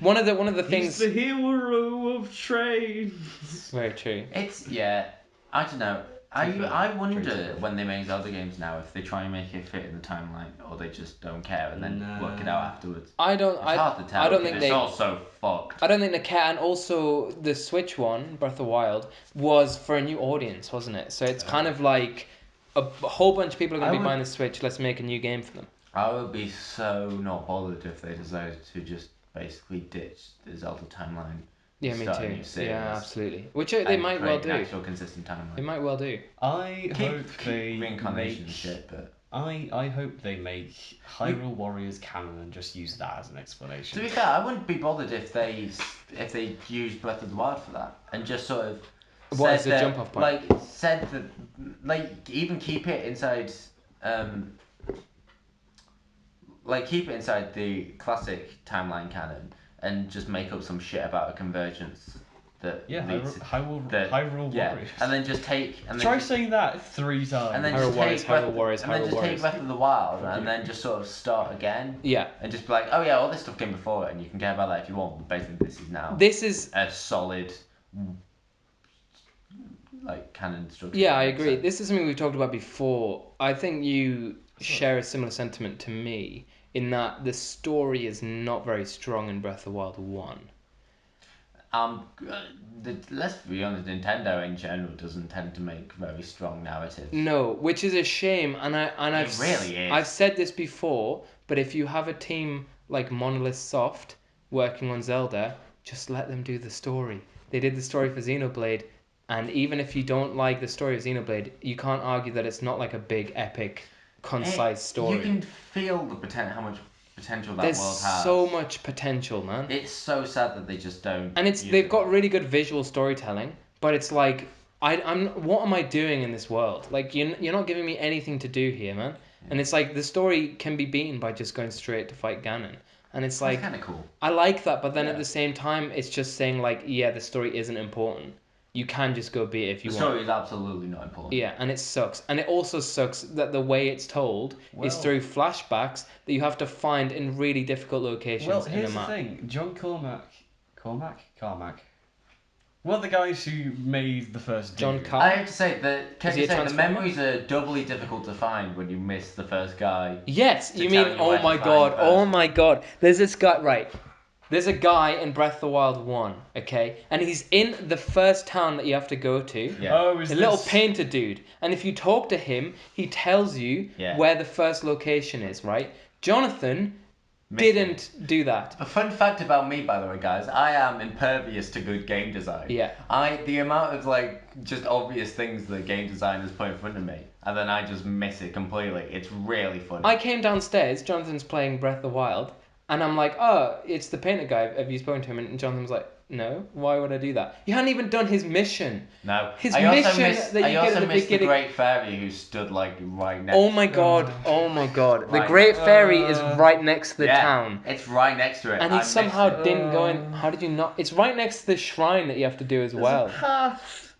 One of the He's things. the hero of trains. Very true. It's I don't know. fair, I wonder true. when they make Zelda games now if they try and make it fit in the timeline or they just don't care and then Nah. work it out afterwards. I don't. It's hard to tell. I don't because think it's they. all so fucked. I don't think they care. And also, the Switch one, Breath of the Wild, was for a new audience, wasn't it? So it's kind of like a whole bunch of people are going I to be would- buying the Switch. Let's make a new game for them. I would be so not bothered if they decided to just basically ditch the Zelda timeline. Yeah, me Start a too. new series Yeah, absolutely. Which they and might well create an do. actual consistent timeline. They might well do. I hope they reincarnation and make. shit, but I hope they make Hyrule Warriors canon and just use that as an explanation. to be fair, I wouldn't be bothered if they used Breath of the Wild for that and just sort of What is said the that- jump-off point? Like said that, like even keep it inside, like keep it inside the classic timeline canon and just make up some shit about a convergence that Yeah, leads Hyrule yeah, Warriors. and then just take and then Try just, saying that 3 times. and then Hyrule just Warriors, take Breath, Hyrule Warriors, and then Hyrule just Warriors. take Breath of the Wild Fuck and you. then just sort of start again Yeah. and just be like, oh yeah, all this stuff came before it and you can care about that if you want, but basically this is now This is. a solid like canon structure. Yeah, I that makes agree. sense. This is something we've talked about before. I think you share a similar sentiment to me in that the story is not very strong in Breath of the Wild 1. Let's be honest, Nintendo in general doesn't tend to make very strong narratives. No, which is a shame, and I've really is. I've said this before, but if you have a team like Monolith Soft working on Zelda, just let them do the story. They did the story for Xenoblade, and even if you don't like the story of Xenoblade, you can't argue that it's not like a big, epic, concise story. You can feel the how much potential that There's world has. so much potential, man. It's so sad that they just don't. And use they've it. got really good visual storytelling, but it's like I'm what am I doing in this world? Like you're not giving me anything to do here, man. And it's like the story can be beaten by just going straight to fight Ganon. And it's like That's kind of cool. I like that, but then Yeah. at the same time it's just saying like, yeah, the story isn't important. You can just go beat it if you The want. story is absolutely not important. Yeah, and it sucks. And it also sucks that the way it's told is Well- through flashbacks that you have to find in really difficult locations Well, in a here's the map. thing. John Carmack. Well, the guys who made the first John Doom. Car- I have to say that Is he a the Transformer? memories are doubly difficult to find when you miss the first guy. Yes, To you tell mean, you oh where to my find god, the oh person. my god. There's this guy, right. There's a guy in Breath of the Wild 1, okay? And he's in the first town that you have to go to. Yeah. Oh, is A this... little painter dude. And if you talk to him, he tells you Yeah. where the first location is, right? Jonathan Missed didn't do that. A fun fact about me, by the way, guys, I am impervious to good game design. Yeah. The amount of like just obvious things that game designers put in front of me, and then I just miss it completely. It's really funny. I came downstairs, Jonathan's playing Breath of the Wild, and I'm like, oh, it's the painter guy. Have you spoken to him? And Jonathan was like, no, why would I do that? You hadn't even done his mission. No. His I also mission miss, that you I get also at the miss the beginning- Great Fairy who stood like right next. Oh my god, oh my god. The Right. Great Fairy is right next to the Yeah, town. It's right next to it. And I he missed somehow it. didn't go in. How did you not? It's right next to the shrine that you have to do as well.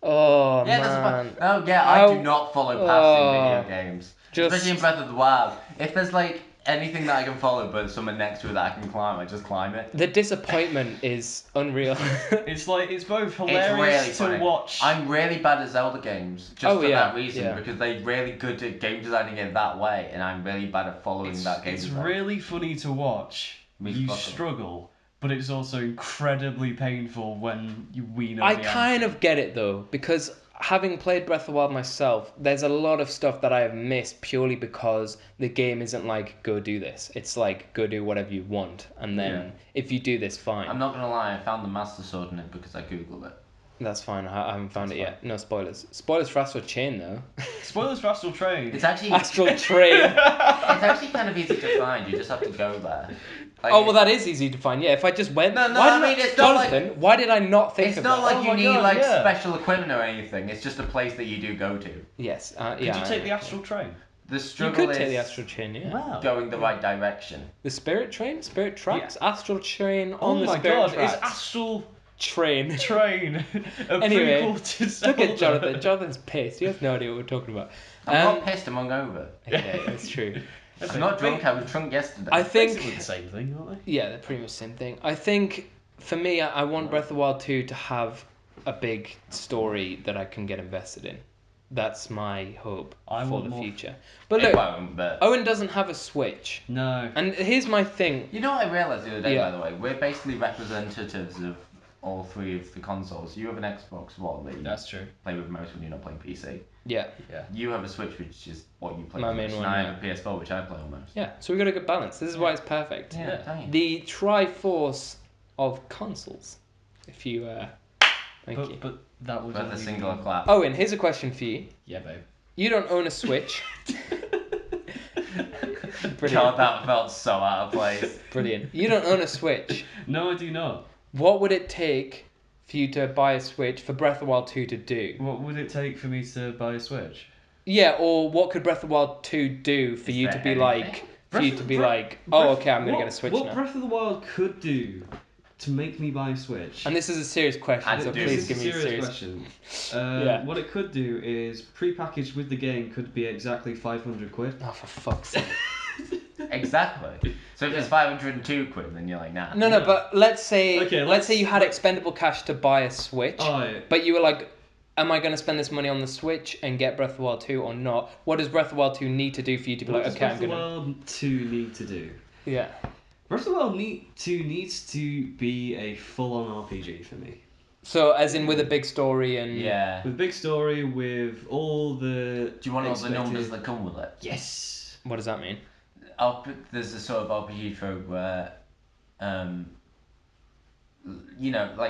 Oh, Yeah, man. oh yeah, I How- do not follow paths in video games. Just- Especially in Breath of the Wild. If there's like anything that I can follow but someone next to it that I can climb, I just climb it. The disappointment is unreal. It's like, it's both It's hilarious really to funny. watch. I'm really bad at Zelda games, just Oh, for yeah, that reason, yeah. because they're really good at game designing it that way, and I'm really bad at following that game It's design. really funny to watch. Me You fucking- struggle, but it's also incredibly painful when we know I the kind answer. of get it though, because having played Breath of the Wild myself, there's a lot of stuff that I have missed purely because the game isn't like, go do this. It's like, go do whatever you want, and then Yeah. if you do this, fine. I'm not gonna lie, I found the Master Sword in it because I googled it. That's fine, I haven't found That's it yet. No spoilers. Spoilers for Astral Chain though. Spoilers for Astral Train. It's actually Astral Train. it's actually kind of easy to find. You just have to go there. Like, Oh well, that is easy to find. Yeah, if I just went. No, why I did mean, it's not like- Jonathan, why did I not think it's of not that? like Oh you my need God, like yeah. special equipment or anything. It's just a place that you do go to. Yes. Could Yeah. you take the Astral Train? The You struggle could is take the Astral Train. Yeah. Wow. going the right direction. The Spirit Train, Spirit Tracks, Astral Train Oh on the my Spirit god, Tracks. it's Astral Train. Train. A Anyway, prequel to Look at Zelda. Jonathan. Jonathan's pissed. He has no idea what we're talking about. I'm not pissed. I'm hungover. Okay, that's true. I'm not drunk. I was drunk yesterday. I Basically think. the same thing, aren't they? Yeah, they're pretty much the same thing. I think for me, I want Breath of the Wild 2 to have a big story that I can get invested in. That's my hope I for want the more. future. But It look, won't, but Owen doesn't have a Switch. No. And here's my thing. you know what I realised the other day, Yeah. by the way? We're basically representatives of all three of the consoles. You have an Xbox One that you That's true. play with most when you're not playing PC. Yeah. You have a Switch, which is what you play My with main most, one, and I yeah. have a PS4, which I play on most. Yeah, so we got a good balance. This is why it's perfect. Yeah. dang. The Triforce of consoles. If you, thank you. But that would But the only singular be- clap. Owen, here's a question for you. Yeah, babe. You don't own a Switch. Brilliant. God, that felt so out of place. Brilliant. You don't own a Switch. No, I do not. What would it take for you to buy a Switch for Breath of the Wild 2 to do? What would it take for me to buy a Switch? Yeah, or what could Breath of the Wild 2 do for Is you there to be anything? like, oh, okay, I'm gonna get a Switch what now. Breath of the Wild could do to make me buy a Switch? And this is a serious question, And so do. please This is give me a serious. question. Yeah. What it could do is pre-packaged with the game could be exactly 500 quid. Oh, for fuck's sake. Exactly. So if it's 502 quid, then you're like, nah. No, but let's say Okay, let's say you had let's- expendable cash to buy a Switch, Oh, but you were like, am I going to spend this money on the Switch and get Breath of the Wild 2 or not? What does Breath of the Wild 2 need to do for you to be what like, does okay, Breath I'm of the going to... Wild 2 need to do? Yeah. Breath of the Wild 2 needs to be a full-on RPG for me. So, as in with a big story and... Yeah. With a big story, with all the... Do you want all the expected- numbers that come with it? Yes! What does that mean? There's a sort of RPG trope where like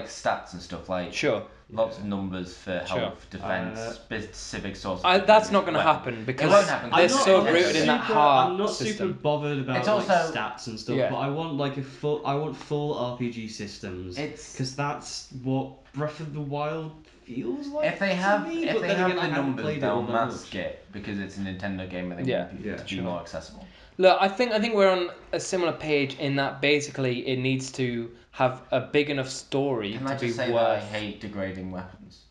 stats and stuff, like Sure. lots of numbers for Sure. health, defense, specific sorts. That's not going to happen because It won't happen. they're so I'm rooted in that heart I'm not system. super bothered about It's also- stats and stuff, Yeah. but I want like I want full RPG systems. Because that's what Breath of the Wild feels like. If they to have, me, if but they then have again, I the haven't numbers, played it they'll all that mask much. it because it's a Nintendo game and they Yeah. want people to be sure. more accessible. Look, I think we're on a similar page in that basically it needs to have a big enough story Can to I be just say worth. that I hate degrading weapons?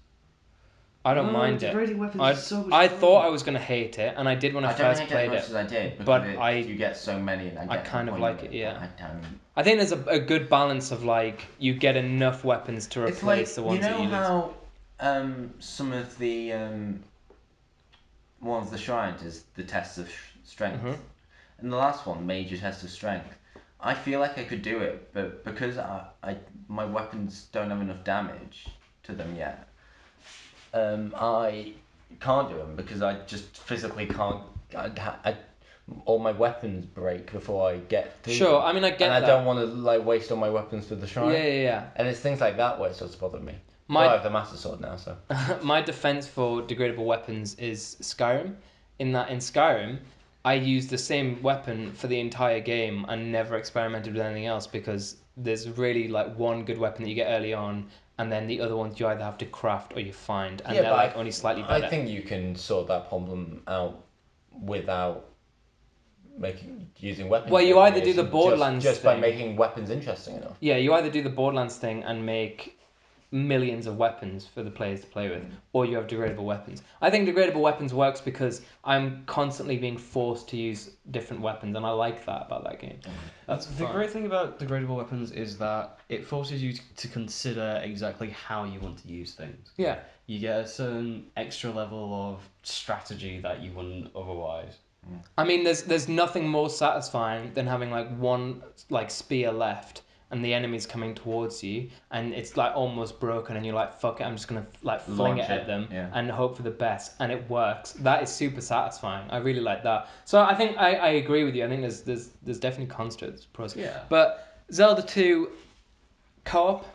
I don't No, mind it. degrading weapons is so much I fun. thought I was going to hate it, and I did when I I don't first hate it played as much it. as I did, because but you get so many, and I get kind the of point like of it, yeah. but I don't. I think there's a good balance of like you get enough weapons to It's replace like the ones that you lose. how some of the one of the shrines is the test of strength, and the last one, major test of strength. I feel like I could do it, but because my weapons don't have enough damage to them yet, I can't do them because I just physically can't. All my weapons break before I get through. Sure, them. I mean I get and that. I don't want to like waste all my weapons for the shrine. Yeah. And it's things like that where it starts to bother me. My- I have the Master Sword now, so. My defense for degradable weapons is Skyrim. In Skyrim, I used the same weapon for the entire game and never experimented with anything else because there's really like one good weapon that you get early on, and then the other ones you either have to craft or you find, and they're like only slightly better. I think you can sort that problem out without using weapons. Well, you either do the Borderlands just by thing. making weapons interesting enough. Yeah, you either do the Borderlands thing and make millions of weapons for the players to play with, or you have degradable weapons. I think degradable weapons works because I'm constantly being forced to use different weapons, and I like that about that game. That's The fun. great thing about degradable weapons is that it forces you to consider exactly how you want to use things. Yeah. You get a certain extra level of strategy that you wouldn't otherwise. I mean, there's nothing more satisfying than having like one like spear left and the enemy's coming towards you and it's like almost broken and you're like, fuck it, I'm just gonna like fling it at them and hope for the best, and it works. That is super satisfying. I really like that. So I think I agree with you. I think there's definitely cons to it, there's pros. Yeah. But Zelda 2 co-op,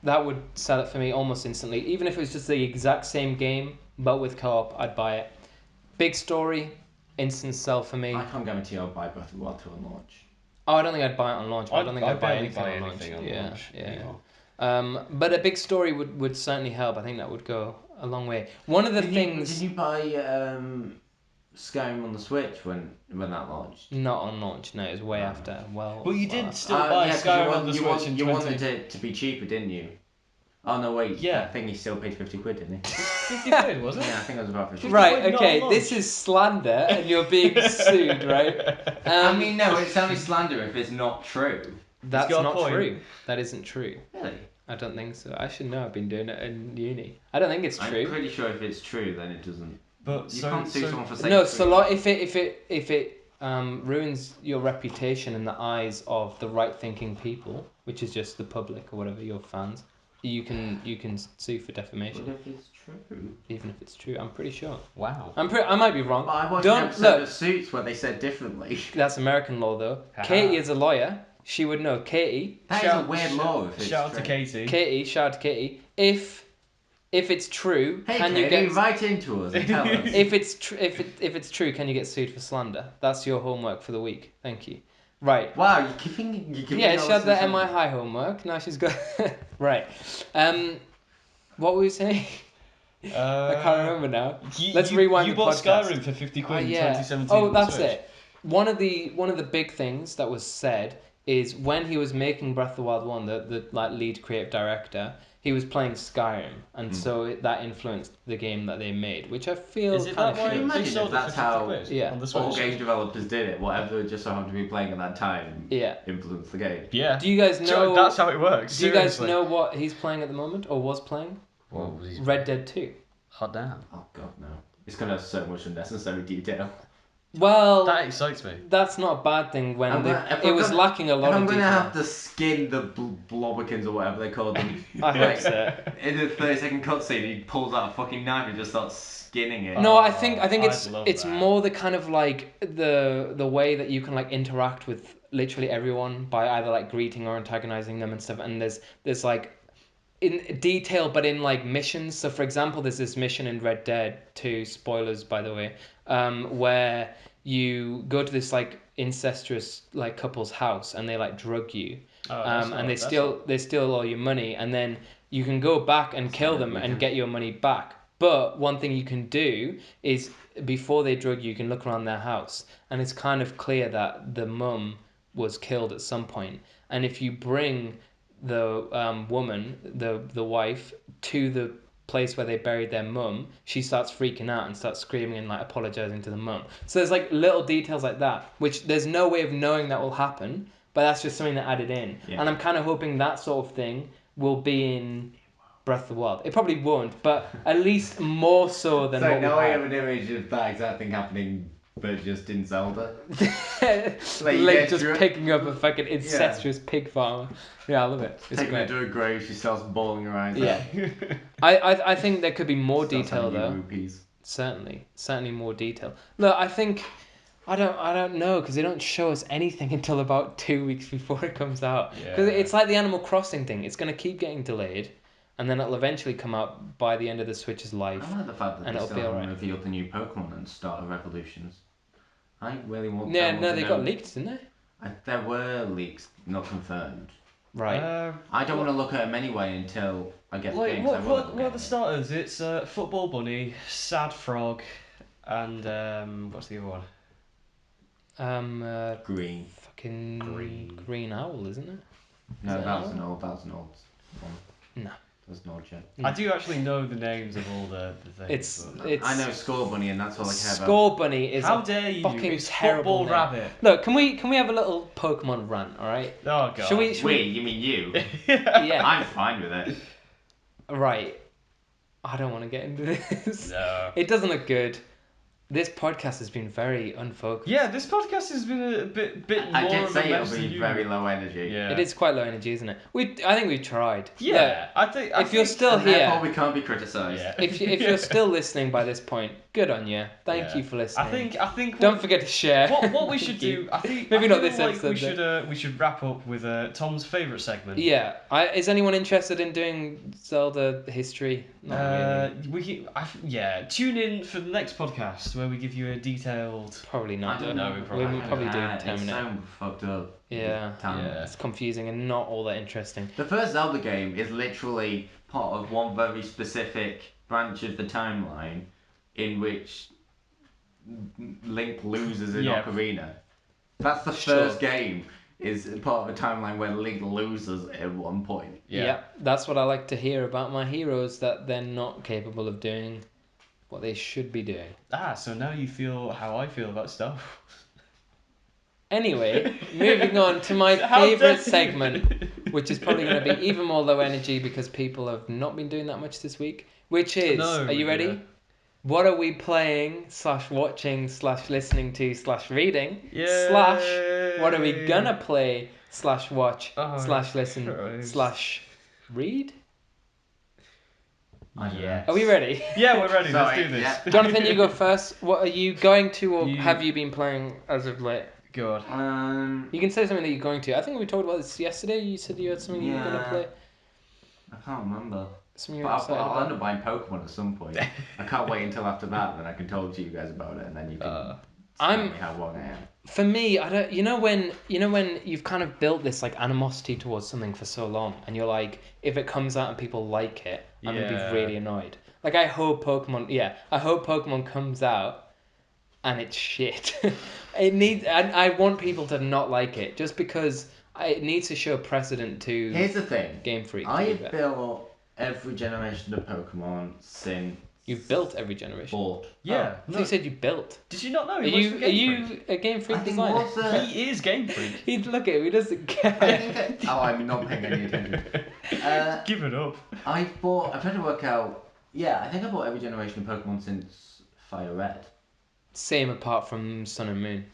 that would sell it for me almost instantly. Even if it was just the exact same game but with co-op, I'd buy it. Big story, instant sell for me. I can't guarantee I'll buy Breath of the Wild 2 on launch. Oh, I don't think I'd buy it on launch. But I don't think I'd buy anything on launch. Yeah. But a big story would certainly help. I think that would go a long way. One of the things. Did you buy Skyrim on the Switch when that launched? Not on launch. No, it was way after. Well, you did after. still buy Skyrim on the Switch in You wanted it to be cheaper, didn't you? Oh no, wait. Yeah. I think he still paid 50 quid, didn't he? 50 quid, was it? Yeah, I think it was about 50 Right. quid, not Okay. on This launch. is slander, and you're being sued, right? I mean, no, it's only slander if it's not true. That's got a not point. true. That isn't true. Really? I don't think so. I should know. I've been doing it in uni. I don't think it's true. I'm pretty sure if it's true, then it doesn't. But You can't sue someone for saying No, it's so true. like if it ruins your reputation in the eyes of the right thinking people, which is just the public or whatever, your fans, you can sue for defamation. What if it's true? Even if it's true, I'm pretty sure. wow. I might be wrong. But I watched Don't an episode look. of Suits where they said differently. That's American law though. Haha. Katie is a lawyer. She would know. Katie. That is a weird law if it's Shout out true. to Katie. Katie. Shout out to Katie. If it's true, Hey, can Katie, you get? write into us and tell us. If it's true, can you get sued for slander? That's your homework for the week. Thank you. Right. Wow, you're giving Yeah, all she had this the MI information. High homework. Now she's got right. What were we saying? I can't remember now. Let's rewind You the bought podcast. Skyrim for 50 Oh quid in yeah. 2017. Oh, on the that's Switch. it. One of the big things that was said is when he was making Breath of the Wild 1, the like lead creative director, he was playing Skyrim, and so that influenced the game that they made, which I feel Is it kind that of why should. Imagine they if sold it that's for 50 how quid Yeah. on the all Switch? game developers did it. Whatever just so happened to be playing at that time Yeah. influenced the game. Yeah. Do you guys know? That's how it works. Do you guys seriously. know what he's playing at the moment, or was playing? What was he? Red Dead 2. Hot damn. Oh god, no. It's gonna have so much unnecessary detail. Well, That excites me. that's not a bad thing when If it I'm was gonna- lacking a lot If of I'm gonna detail. have to skin the blobbikins or whatever they call them, I hope so. in the 30-second cutscene, he pulls out a fucking knife and just starts skinning it. No, I think I'd it's love it's that. more the kind of like the way that you can like interact with literally everyone by either like greeting or antagonizing them and stuff. And there's like in detail, but in like missions. So for example, there's this mission in Red Dead 2, spoilers by the way, where you go to this like incestuous like couple's house and they like drug you, and they steal all your money, and then you can go back and kill them and get your money back. But one thing you can do is before they drug you, you can look around their house, and it's kind of clear that the mum was killed at some point. And if you bring the woman, the wife, to the place where they buried their mum, she starts freaking out and starts screaming and like apologizing to the mum. So there's like little details like that, which there's no way of knowing that will happen, but that's just something that added in. Yeah. And I'm kind of hoping that sort of thing will be in Breath of the Wild. It probably won't, but at least more so than So what now I we have an image of that exact thing happening, but just in Zelda. had. Like, you Link get just through it. picking up a fucking incestuous pig farmer. Yeah, I love it. It's Taking her great. to a grave, she starts bawling her eyes Yeah. out. I think there could be more Starts detail handing you though. rupees. Certainly more detail. Look, I think I don't know because they don't show us anything until about 2 weeks before it comes out. Because Yeah. it's like the Animal Crossing thing. It's gonna keep getting delayed, and then it'll eventually come out by the end of the Switch's life. I like the fact that And they it'll still be haven't alright. revealed the new Pokemon and Starter Revolutions. I really want. Yeah, I want no, to they know- got leaked, didn't they? There were leaks, not confirmed. Right. I don't want to look at them anyway until I get the Like, game. 'cause I will what look are at the it. starters? It's Football Bunny, Sad Frog, and what's the other one? Green. Fucking Green. green owl, isn't it? No, it that was owl? an old. That was an old one. No. That was an old gen. I do actually know the names of all the things. but- It's I know Score Bunny, and that's all I care about. Score Bunny is How a dare you? fucking It's terrible Football name. Rabbit. Look, can we have a little Pokemon rant, all right? Oh god. Should we? You mean you? Yeah. I'm fine with it. Right. I don't want to get into this. No. It doesn't look good. This podcast has been very unfocused. Yeah, this podcast has been a bit I more did of a say mess it'll than be you. very low energy. Yeah. It is quite low energy, isn't it? I think we've tried. Yeah, I think. If you're still And therefore, here, we can't be criticised. Yeah. if you're still listening by this point, good on you. Thank Yeah. you for listening. I think. Don't forget to share. What we should Thank you. do, I think. Maybe I not feel this like episode, we should wrap up with Tom's favourite segment. Yeah. Is anyone interested in doing Zelda history? Not really. Tune in for the next podcast where we give you a detailed. Probably not. I don't know, we probably We'll don't. probably do It's Terminator. so fucked up. Yeah. Time. Yeah. It's confusing and not all that interesting. The first Zelda game is literally part of one very specific branch of the timeline in which Link loses in Yeah. Ocarina. That's the Sure. first game, is part of a timeline where Link loses at one point. Yeah. That's what I like to hear about my heroes, that they're not capable of doing what they should be doing. So now you feel how I feel about stuff. Anyway, moving on to my How dare favourite you. segment, which is probably going to be even more low energy because people have not been doing that much this week, which is, No, are you ready? yeah. What are we playing / watching / listening to / reading / what are we gonna play / watch / listen Christ. / read? I don't Yes. Are we ready? Yeah, we're ready. Sorry, Let's do this. yeah. Jonathan, you go first. What are you going to, or You- have you been playing as of late? God. You can say something that you're going to. I think we talked about this yesterday. You said you had something you were going to Yeah. play. I can't remember. Something But you're excited I'll end about. up buying Pokemon at some point. I can't wait until after that, then I can talk to you guys about it, and then you can tell I'm- me how wrong I am. For me, I don't. You know when you've kind of built this like animosity towards something for so long, and you're like, if it comes out and people like it, I'm gonna Yeah. be really annoyed. Like I hope Pokemon. Yeah, I hope Pokemon comes out, and it's shit. It needs. And I want people to not like it, just because it needs to show precedent to Here's the thing. Game Freak. to I do have better. built every generation of Pokemon since You've built every generation. bought. Yeah. Oh, I thought you said you built. Did you not know? Are He works you for are Game Freak. you a Game Freak I think designer? was He is Game Freak. He'd look at him. He doesn't care. I'm not paying any attention. Give it up. I'm trying to work out. Yeah, I think I bought every generation of Pokemon since Fire Red. Same apart from Sun and Moon.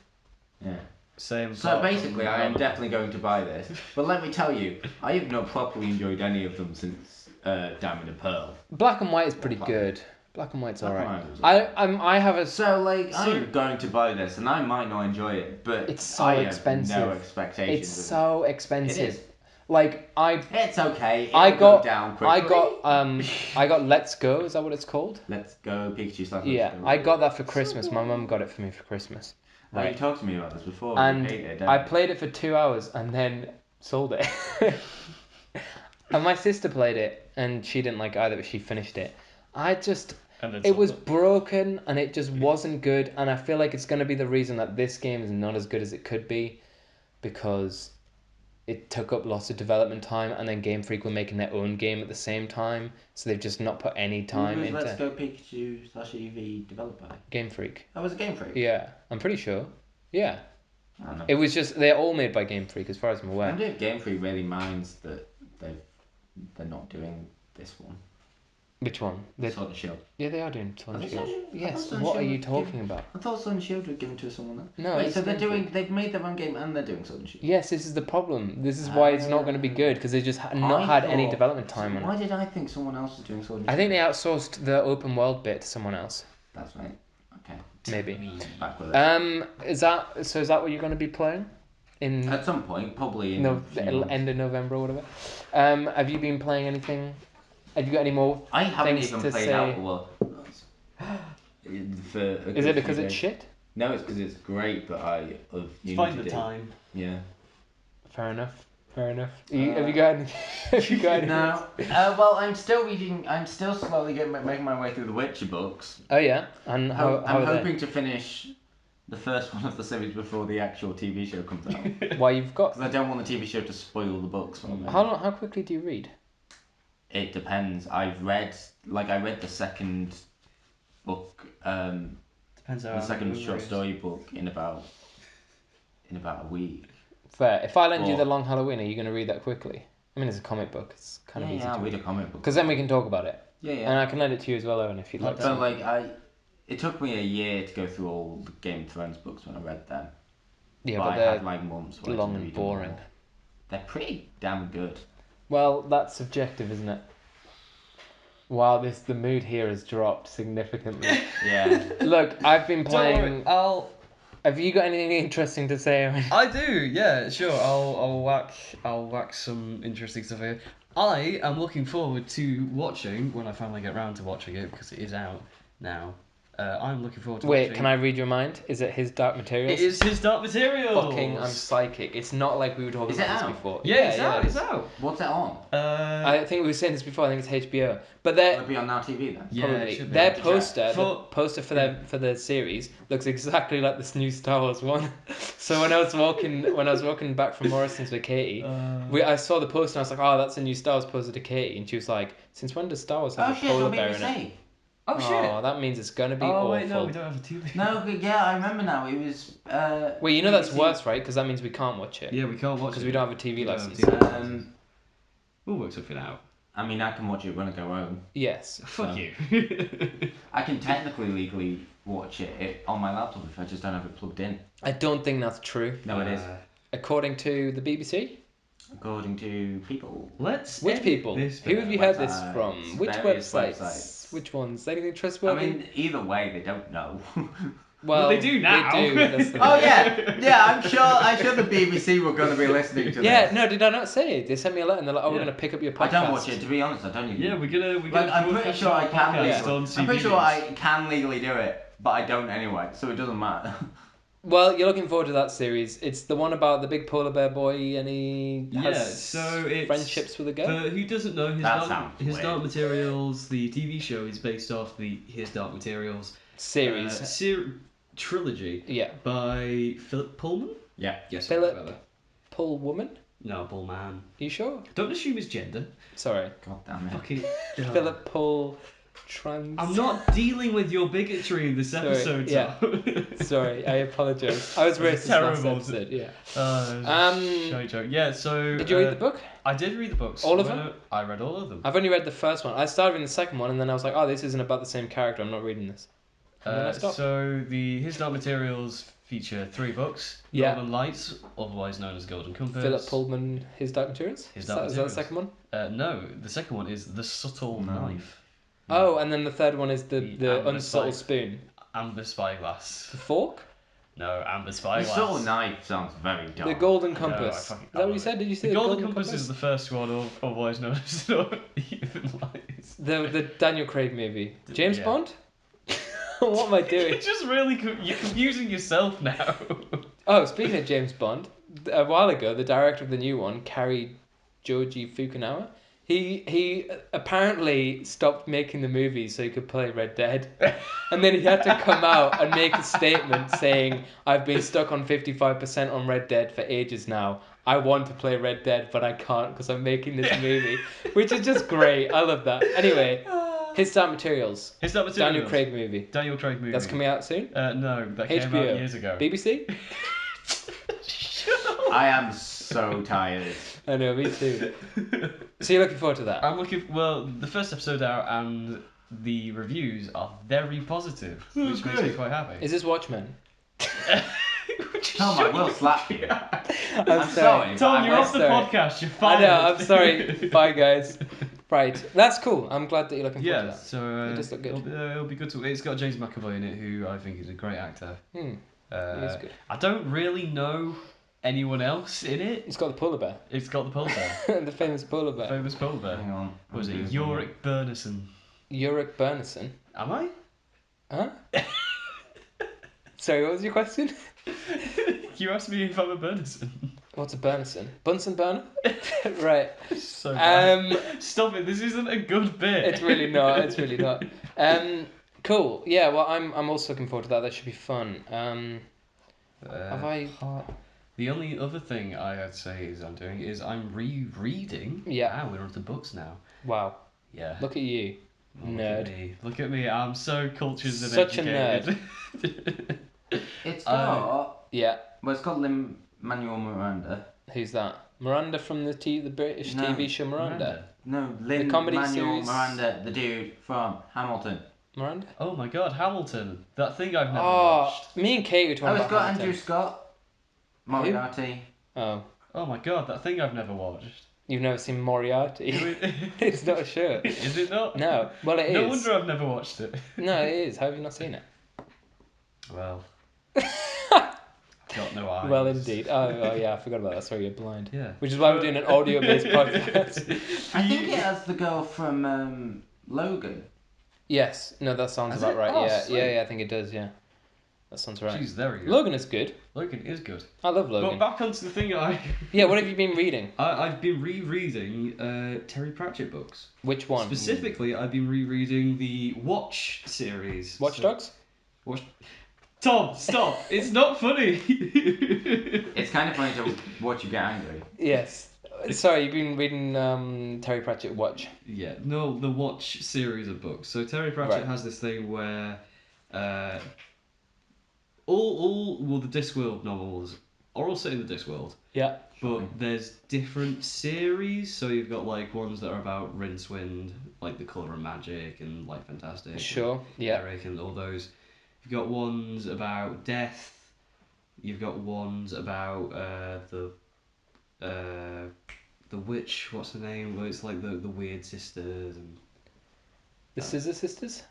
Yeah. Same. So apart basically, from I am Venom. definitely going to buy this. But let me tell you, I have not properly enjoyed any of them since Diamond and Pearl. Black and White is pretty Black. good. Black and White's Black and alright. White was I have a. So like, I'm going to buy this, and I might not enjoy it, but It's so I have expensive. no expectations. It's of so expensive. It is. Like It's okay. I It'll go got down quickly. I got Let's Go. Is that what it's called? Let's go Pikachu slash Yeah, Let's Go. I got that for Christmas. My mum got it for me for Christmas. Oh, you Right. talked to me about this before. And you hated it, I didn't played it for 2 hours and then sold it. And my sister played it and she didn't like it either, but she finished it. It was broken and it just wasn't good, and I feel like it's going to be the reason that this game is not as good as it could be, because it took up lots of development time, and then Game Freak were making their own game at the same time, so they've just not put any time Who was into Let's Go Pikachu slash Eevee developed by? Game Freak. That was a Game Freak. Yeah, I'm pretty sure. Yeah. I don't know. It was just, they're all made by Game Freak as far as I'm I aware. wonder if Game Freak really minds that they're not doing this one. Which one? Sword and Shield. Yeah, they are doing Sword Are and they Sword Shield. and Shield? I thought Yes, Sword and what are Shield you was talking given- about? I thought Sword and Shield were given to someone else. No, Wait, it's so they're Game doing. Freak. They've made their own game and they're doing Sword and Shield. Yes, this is the problem. This is why it's not going to be good, because they just not I had any thought- development time on Why it. did I think someone else was doing Sword and I Shield? think they outsourced the open world bit to someone else. That's right. Okay. Maybe. Back with it. Is that what you're going to be playing in At some point, probably in no, a few the months. end of November or whatever? Have you been playing anything? Have you got any more? I haven't things even to played say? out well. For a Is good it because few it's days. shit? No, it's because it's great, but I have Find the time. Yeah. Fair enough. Have you got any? Have you got any? No. Well, I'm still reading. I'm still slowly making my way through the Witcher books. Oh yeah, and how I'm are they? hoping to finish the first one of the series before the actual TV show comes out. Because Why you've got? I don't want the TV show to spoil the books for me. How quickly do you read? It depends. I read the second book, Depends how the second long short it is. story book in about a week. Fair. If I lend you Or- the Long Halloween, are you going to read that quickly? I mean, it's a comic book. It's kind of easy I'll to read read. a comic book. Because then we can talk about it, Yeah, and yeah. I can lend it to you as well, Owen, if you'd like. But, to. But it took me a year to go through all the Game of Thrones books when I read them. Yeah, but but I they're had months where I long didn't and read them all. boring. They're pretty damn good. Well, that's subjective, isn't it? Wow, the mood here has dropped significantly. Yeah. Look, I've been Don't worry, playing. Have you got anything interesting to say, Owen? I do, yeah, sure. I'll whack some interesting stuff here. I am looking forward to watching when I finally get round to watching it, because it is out now. I'm looking forward to Wait, watching. can I read your mind? Is it his Dark Materials? It is his Dark Materials. Fucking, I'm psychic. It's not like we were talking Is it about out? this before. Yeah, it's out. it It's is. out. What's it on? I think we were saying this before. I think it's HBO, but Will they're it be on Now TV then? Yeah, it probably should be. their Check. poster. The For- poster for the series looks exactly like this new Star Wars one. So when I was walking back from Morrison's with Katie, I saw the poster and I was like, oh, that's a new Star Wars poster to Katie, and she was like, since when does Star Wars have Oh a shit, polar on bear in it? BBC. Oh shit. Oh, that means it's gonna be awful. Wait, no, we don't have a TV. No, but yeah, I remember now. It was. Wait, you know that's BBC. worse, right? Because that means we can't watch it. Yeah, we can't watch Because it. we don't have a TV We don't have a license. TV license. Um, We'll work something out. I mean, I can watch it when I go home. Yes. Fuck So- you. I can technically legally watch it on my laptop if I just don't have it plugged in. I don't think that's true. No, it is. According to the BBC. According to people. Let's. Which edit people? this Who have you heard this websites, from? Which various websites? websites. Which ones? Anything I trustworthy? mean, either way, they don't know. well, they do now. They do. That's the Oh thing. yeah. I'm sure the BBC were going to be listening to Yeah, this. no, did I not say it? They sent me a letter and they're like, oh, we're Yeah. going to pick up your podcast. I don't watch it. To be honest, I don't even. Yeah, we're gonna. Like, I'm pretty broadcast sure I our can podcast legally. on I'm pretty CB sure I can legally do it, but I don't anyway, so it doesn't matter. Well, you're looking forward to that series. It's the one about the big polar bear boy and he Yeah, has so it's friendships with a girl. For who doesn't know, That sounds his weird. Dark Materials, the TV show is based off his Dark Materials Series. trilogy Yeah. by Philip Pullman. Yeah. Yes, Philip- something like that. Pull woman? No, Pullman. You sure? Don't assume his gender. Sorry. God damn it. Fucking Philip Pull trans. I'm not dealing with your bigotry in this Sorry, episode. yeah. Tom. Sorry, I apologise. I was racist last terrible. episode, yeah. Joke. Yeah. So. Did you read the book? I did read the books. All of them? I read all of them. I've only read the first one. I started reading the second one and then I was like, oh, this isn't about the same character. I'm not reading this. And then I stopped. So his Dark Materials feature 3 books. Yeah. Northern Lights, otherwise known as Golden Compass. Philip Pullman, His Dark Materials? His Is Dark that the Materials. second one? No, the second one is The Subtle Knife. Oh, and then the third one is the Amber unsubtle Spy- spoon. Amber Spyglass. The fork? No, Amber The Spyglass. Subtle Knife sounds very dark. The Golden No, Compass. Is that what you said? Did you say the the Golden Compass is the first one, otherwise known as Even Lights. The Daniel Craig movie. James Yeah. Bond? What am I doing? You're just really you're confusing yourself now. Oh, speaking of James Bond, a while ago, the director of the new one, Cary Joji Fukunaga, he apparently stopped making the movie so he could play Red Dead. And then he had to come out and make a statement saying, I've been stuck on 55% on Red Dead for ages now. I want to play Red Dead, but I can't because I'm making this movie. Which is just great. I love that. Anyway, His Dark Materials. His Dark Materials. Daniel Craig movie. Daniel Craig movie. That's coming out soon? No, that came HBO. out years ago. BBC? I am so tired. I know, me too. So you're looking forward to that? I'm looking. Well, the first episode out and the reviews are very positive, which makes me quite happy. Is this Watchmen? Tom, I will slap you. I'm sorry. Tom, but you're I'm off the sorry. podcast. You're I fired. know, I'm sorry. Bye, guys. Right, that's cool. I'm glad that you're looking forward Yeah, to that. so It does look good. It'll be good to. It's got James McAvoy in it, who I think is a great actor. He is good. I don't really know anyone else in it. It's got the polar bear. It's got the polar bear, The famous polar bear. famous polar bear. Hang on. What was it? I'm Yorick Bernison. Yorick Bernison. Am I? Huh? Sorry, what was your question? You asked me if I'm a Bernison. What's a Bernison? Bunsen burner? Right. So bad. Um, Stop it! This isn't a good bit. It's really not. It's really not. Cool. Yeah. Well, I'm also looking forward to that. That should be fun. Have I? The only other thing I'd say I'm rereading. Yeah. Ah, we're onto books now. Wow. Yeah. Look at you, nerd. Look at me. I'm so cultured and Such a educated. It's got. Yeah. Well, it's got Lin-Manuel Miranda. Who's that? Miranda from the British No, TV show Miranda. No, comedy Lin-Manuel series- Miranda, the dude from Hamilton. Miranda. Oh my God, Hamilton! That thing I've never Oh, watched. me and Kate were Oh, talking it's about got Hamilton. Andrew Scott. Moriarty. Oh, Oh my God, that thing I've never watched. you've never seen Moriarty? It's not a show. Is it not? No. Well, it is. No wonder I've never watched it. No, it is. How have you not seen it? Well. Got no eyes. Well, indeed. Oh, yeah, I forgot about that. Sorry, you're blind. Yeah. Which is why we're doing an audio-based podcast. I think it has the girl from Logan. Yes. No, that sounds Has about it? right. Oh, Yeah. sweet. Yeah, I think it does. Yeah. That sounds right. She's very good. Logan is good. Logan is good. I love But Logan. back onto the thing Yeah. What have you been reading? I've been rereading Terry Pratchett books. Which one? Specifically, I've been rereading the Watch series. Watch Dogs? Watch... Tom, stop! It's not funny. It's kind of funny to watch you get angry. Yes. Sorry, you've been reading Terry Pratchett Watch. Yeah, no, the Watch series of books. So Terry Pratchett Right. has this thing where all the Discworld novels are all set in the Discworld, Yeah. but there's different series. So you've got like ones that are about Rincewind, like The Colour of Magic and like Fantastic. Sure. Yeah. Eric and all those. You've got ones about death. You've got ones about the witch. What's her name? Well, it's like the weird sisters and. The Scissor Sisters?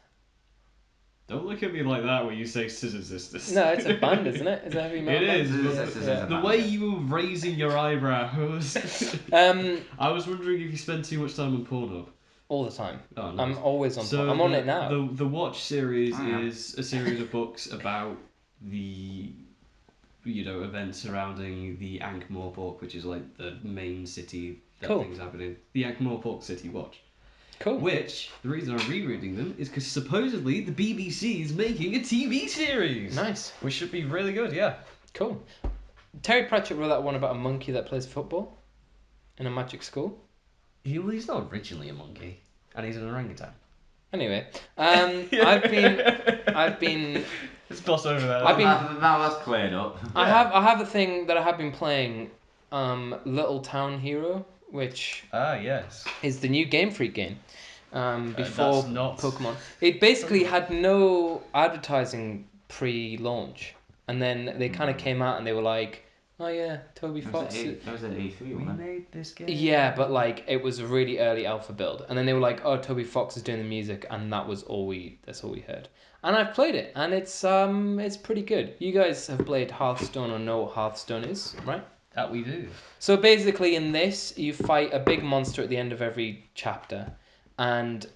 Don't look at me like that when you say Scissor Sisters. No, it's a band, isn't it? It's a heavy metal It band. is. This is Yeah. a The band. way you were raising your eyebrows. I was wondering if you spend too much time on Pornhub. All the time. Oh, no. I'm always on. I'm on it now. The Watch series Oh, yeah. is a series of books about the events surrounding the Ankh-Morpork, which is like the main city that Cool. things happen in. The Ankh-Morpork City Watch. Cool. Which, the reason I'm rereading them is because supposedly the BBC is making a TV series. Nice. Which should be really good, yeah. Cool. Terry Pratchett wrote that one about a monkey that plays football in a magic school. He's not originally a monkey, and he's an orangutan. Anyway, I've been. Let's gloss over that. I've been- Now that's cleared up. I have a thing that I have been playing, Little Town Hero, which Ah, yes. is the new Game Freak game. before That's not- Pokemon. It basically had no advertising pre-launch, and then they kind of came out and they were like, "Oh yeah, Toby Fox." That was at E3, We wasn't it? made this game. Yeah, but like it was a really early alpha build, and then they were like, "Oh, Toby Fox is doing the music," and that's all we heard. And I've played it, and it's pretty good. You guys have played Hearthstone or know what Hearthstone is, right? That we do. So basically, in this, you fight a big monster at the end of every chapter, and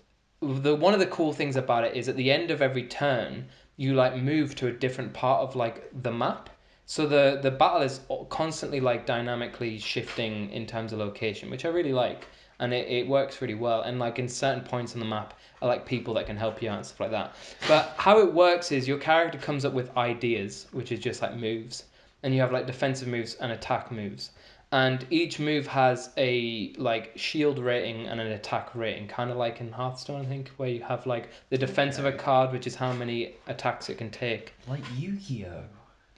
one of the cool things about it is at the end of every turn, you like move to a different part of like the map. So the battle is constantly like dynamically shifting in terms of location, which I really like, and it works really well. And like in certain points on the map are like people that can help you out and stuff like that. But how it works is your character comes up with ideas, which is just like moves, and you have like defensive moves and attack moves. And each move has a like shield rating and an attack rating, kind of like in Hearthstone, I think, where you have like the defense of a card, which is how many attacks it can take. Like Yu-Gi-Oh!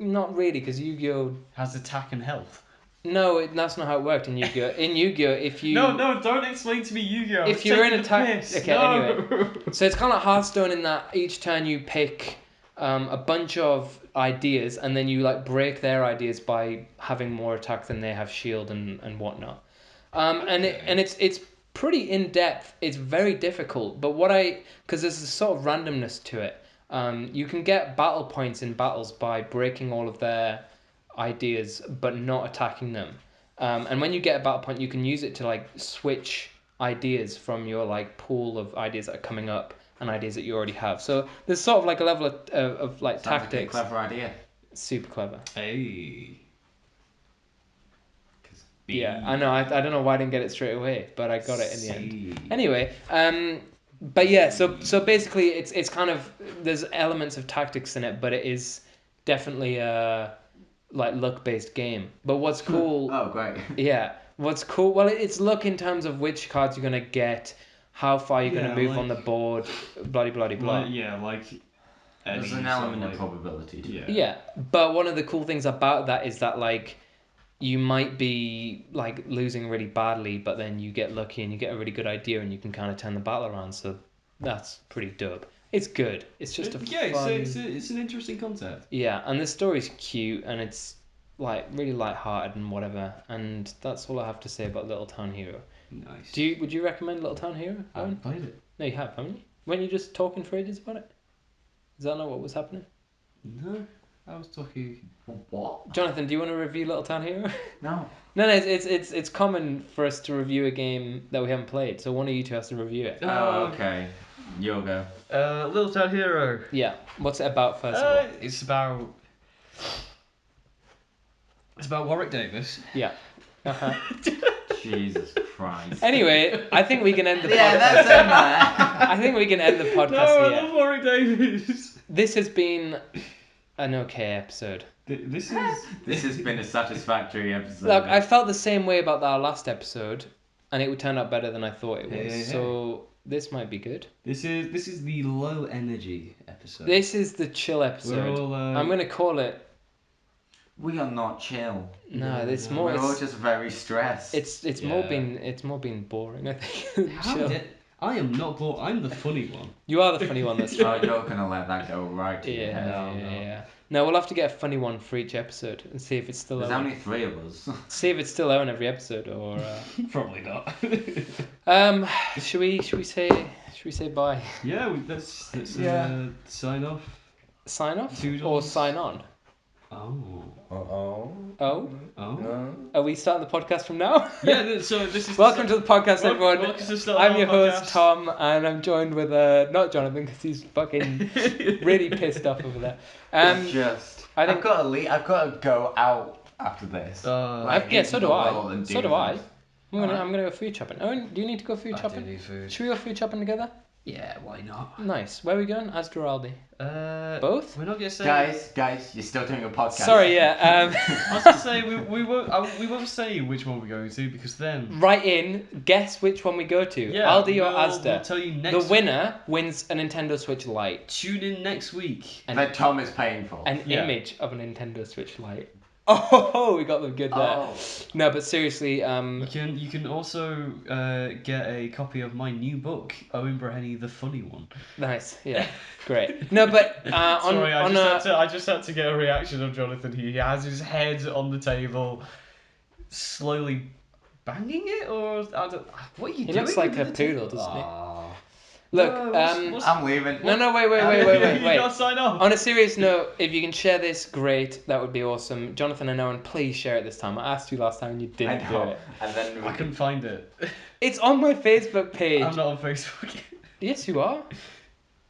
Not really, because Yu-Gi-Oh! Has attack and health. No, that's not how it worked in Yu-Gi-Oh! In Yu-Gi-Oh! If you No, don't explain to me Yu-Gi-Oh! if you're in Take the attack, piss. okay. No. Anyway, so it's kind of like Hearthstone in that each turn you pick a bunch of ideas, and then you like break their ideas by having more attack than they have shield and whatnot. It's pretty in depth. It's very difficult, but because there's a sort of randomness to it. You can get battle points in battles by breaking all of their ideas, but not attacking them. And when you get a battle point, you can use it to like switch ideas from your like pool of ideas that are coming up and ideas that you already have. So there's sort of like a level of like Sounds like a tactics. clever idea. Super clever. Hey. Yeah, I know. I don't know why I didn't get it straight away, but I got it in the end. Anyway, but yeah, so basically it's kind of there's elements of tactics in it, but it is definitely a like luck based game. But what's cool? Oh, great. Yeah, what's cool? Well, it's luck in terms of which cards you're gonna get, how far you're gonna move on the board, blah blah blah blah. Like There's an element of probability to it. Yeah, but one of the cool things about that is that like you might be like losing really badly, but then you get lucky and you get a really good idea and you can kind of turn the battle around. So that's pretty dope. It's good. It's just a fun... it's an interesting concept. Yeah, and the story's cute and it's like really light-hearted and whatever. And that's all I have to say about Little Town Hero. Nice. Would you recommend Little Town Hero? I haven't played it. No, you have, haven't you? Weren't you just talking for ages about it? Is that not what was happening? No, I was talking. What? Jonathan, do you want to review Little Town Hero? No. No, it's common for us to review a game that we haven't played, so one of you two has to review it. Oh, okay. You'll go. Little Town Hero. Yeah. What's it about, first of all? It's about Warwick Davis. Yeah. Uh-huh. Jesus Christ. Anyway, I think we can end the podcast. Yeah, that's in there. I think we can end the podcast No, I here. love Warwick Davis. This has been an okay episode. This This has been a satisfactory episode. Look, I felt the same way about our last episode, and it would turn out better than I thought it was. Hey. So this might be good. This is the low energy episode. This is the chill episode. We're all, I'm gonna call it. We are not chill. No, it's no. more. We're all It's just very stressed. it's more been boring. I think. How Chill. I am not bored. I'm the funny one. You are the funny one. That's Oh, right. you're gonna let that go right to your Yeah, head. yeah. No, we'll have to get a funny one for each episode and see if it's still There's on. only 3 of us. See if it's still on every episode, or Probably not. should we say bye? Yeah, let's Yeah. sign off. Sign off or Toodles. sign on? Oh. Oh, Oh. are we starting the podcast from now? Yeah. So this is. Welcome to the podcast, everyone. Welcome to Start I'm Our your host Podcast. Tom, and I'm joined with not Jonathan because he's fucking really pissed off over there. I think- I've got to leave. I've got to go out after this. yeah, so into do the I. world and So do things. I. I'm gonna go food shopping. Owen, do you need to go food I do shopping? need food. Should we go food shopping together? Yeah, why not? Nice. Where are we going? Asda or Aldi? Both? We're not gonna say. Guys, you're still doing a podcast. Sorry, yeah. I was gonna say we won't say which one we're going to because then. Write in, guess which one we go to. Yeah, Aldi or we'll Asda. tell you The next. winner wins a Nintendo Switch Lite. Tune in next week. And That Tom is paying for. an Yeah. image of a Nintendo Switch Lite. Oh, we got them good there. Oh. No, but seriously, You can also get a copy of my new book, Owen Brahenny, the Funny One. nice, yeah, great. No, but Sorry, on I just had to get a reaction of Jonathan. He has his head on the table, slowly banging it, or what are you doing? He looks like with a the poodle, table? doesn't he? Aw. Look, No, I'm leaving. no, wait. You gotta sign off. On a serious note, if you can share this, great. That would be awesome. Jonathan and Owen, please share it this time. I asked you last time and you I didn't do know. it. And then I couldn't find it. It's on my Facebook page. I'm not on Facebook. Yes, you are.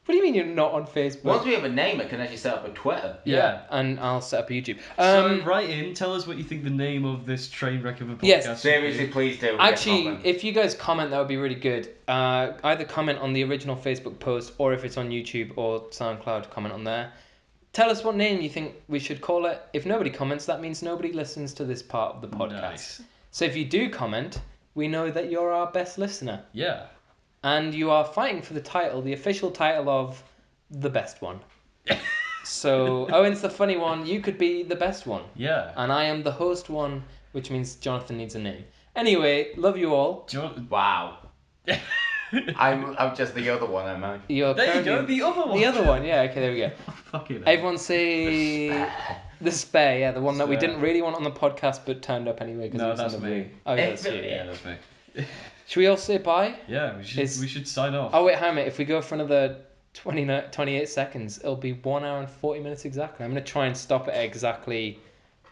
What do you mean you're not on Facebook? once we have a name, it can actually set up a Twitter. Yeah, and I'll set up a YouTube. So write in, tell us what you think the name of this train wreck of a podcast Yes. should Seriously, be. please do. Actually, if you guys comment, that would be really good. Either comment on the original Facebook post, or if it's on YouTube or SoundCloud, comment on there. Tell us what name you think we should call it. If nobody comments, that means nobody listens to this part of the podcast. Nice. So if you do comment, we know that you're our best listener. Yeah. And you are fighting for the title, the official title of the best one. So Owen's the funny one, you could be the best one. Yeah. And I am the host one, which means Jonathan needs a name. Anyway, love you all. Wow. I'm just the other one, am I? You're There you go, currently- the other one. The other one, yeah, okay, there we go. Fucking hell. Everyone say the spare, yeah, the one that we Spare. didn't really want on the podcast but turned up anyway. Cause No, it was that's in the me. room. Oh, yeah, that's you, Yeah, yeah. that's me. Should we all say bye? Yeah, we should sign off. Oh, wait, hang on a minute. If we go for another 28 seconds, it'll be 1 hour and 40 minutes exactly. I'm going to try and stop it at exactly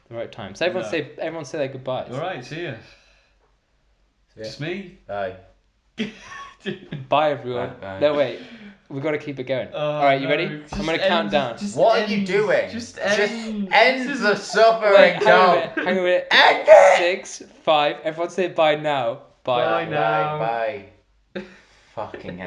the right time. So everyone say their goodbyes. All right, see ya. Just me. Bye. Bye, everyone. Bye. No, wait. We've got to keep it going. Oh, All right, you no, ready? just I'm going to end- count down. just What are end- you doing? Just Just end. end the suffering, Wait, hang on a minute. Tom. Hang on a minute. End it! 6, 5. Everyone say bye now. Bye. Bye now. Bye. Fucking hell.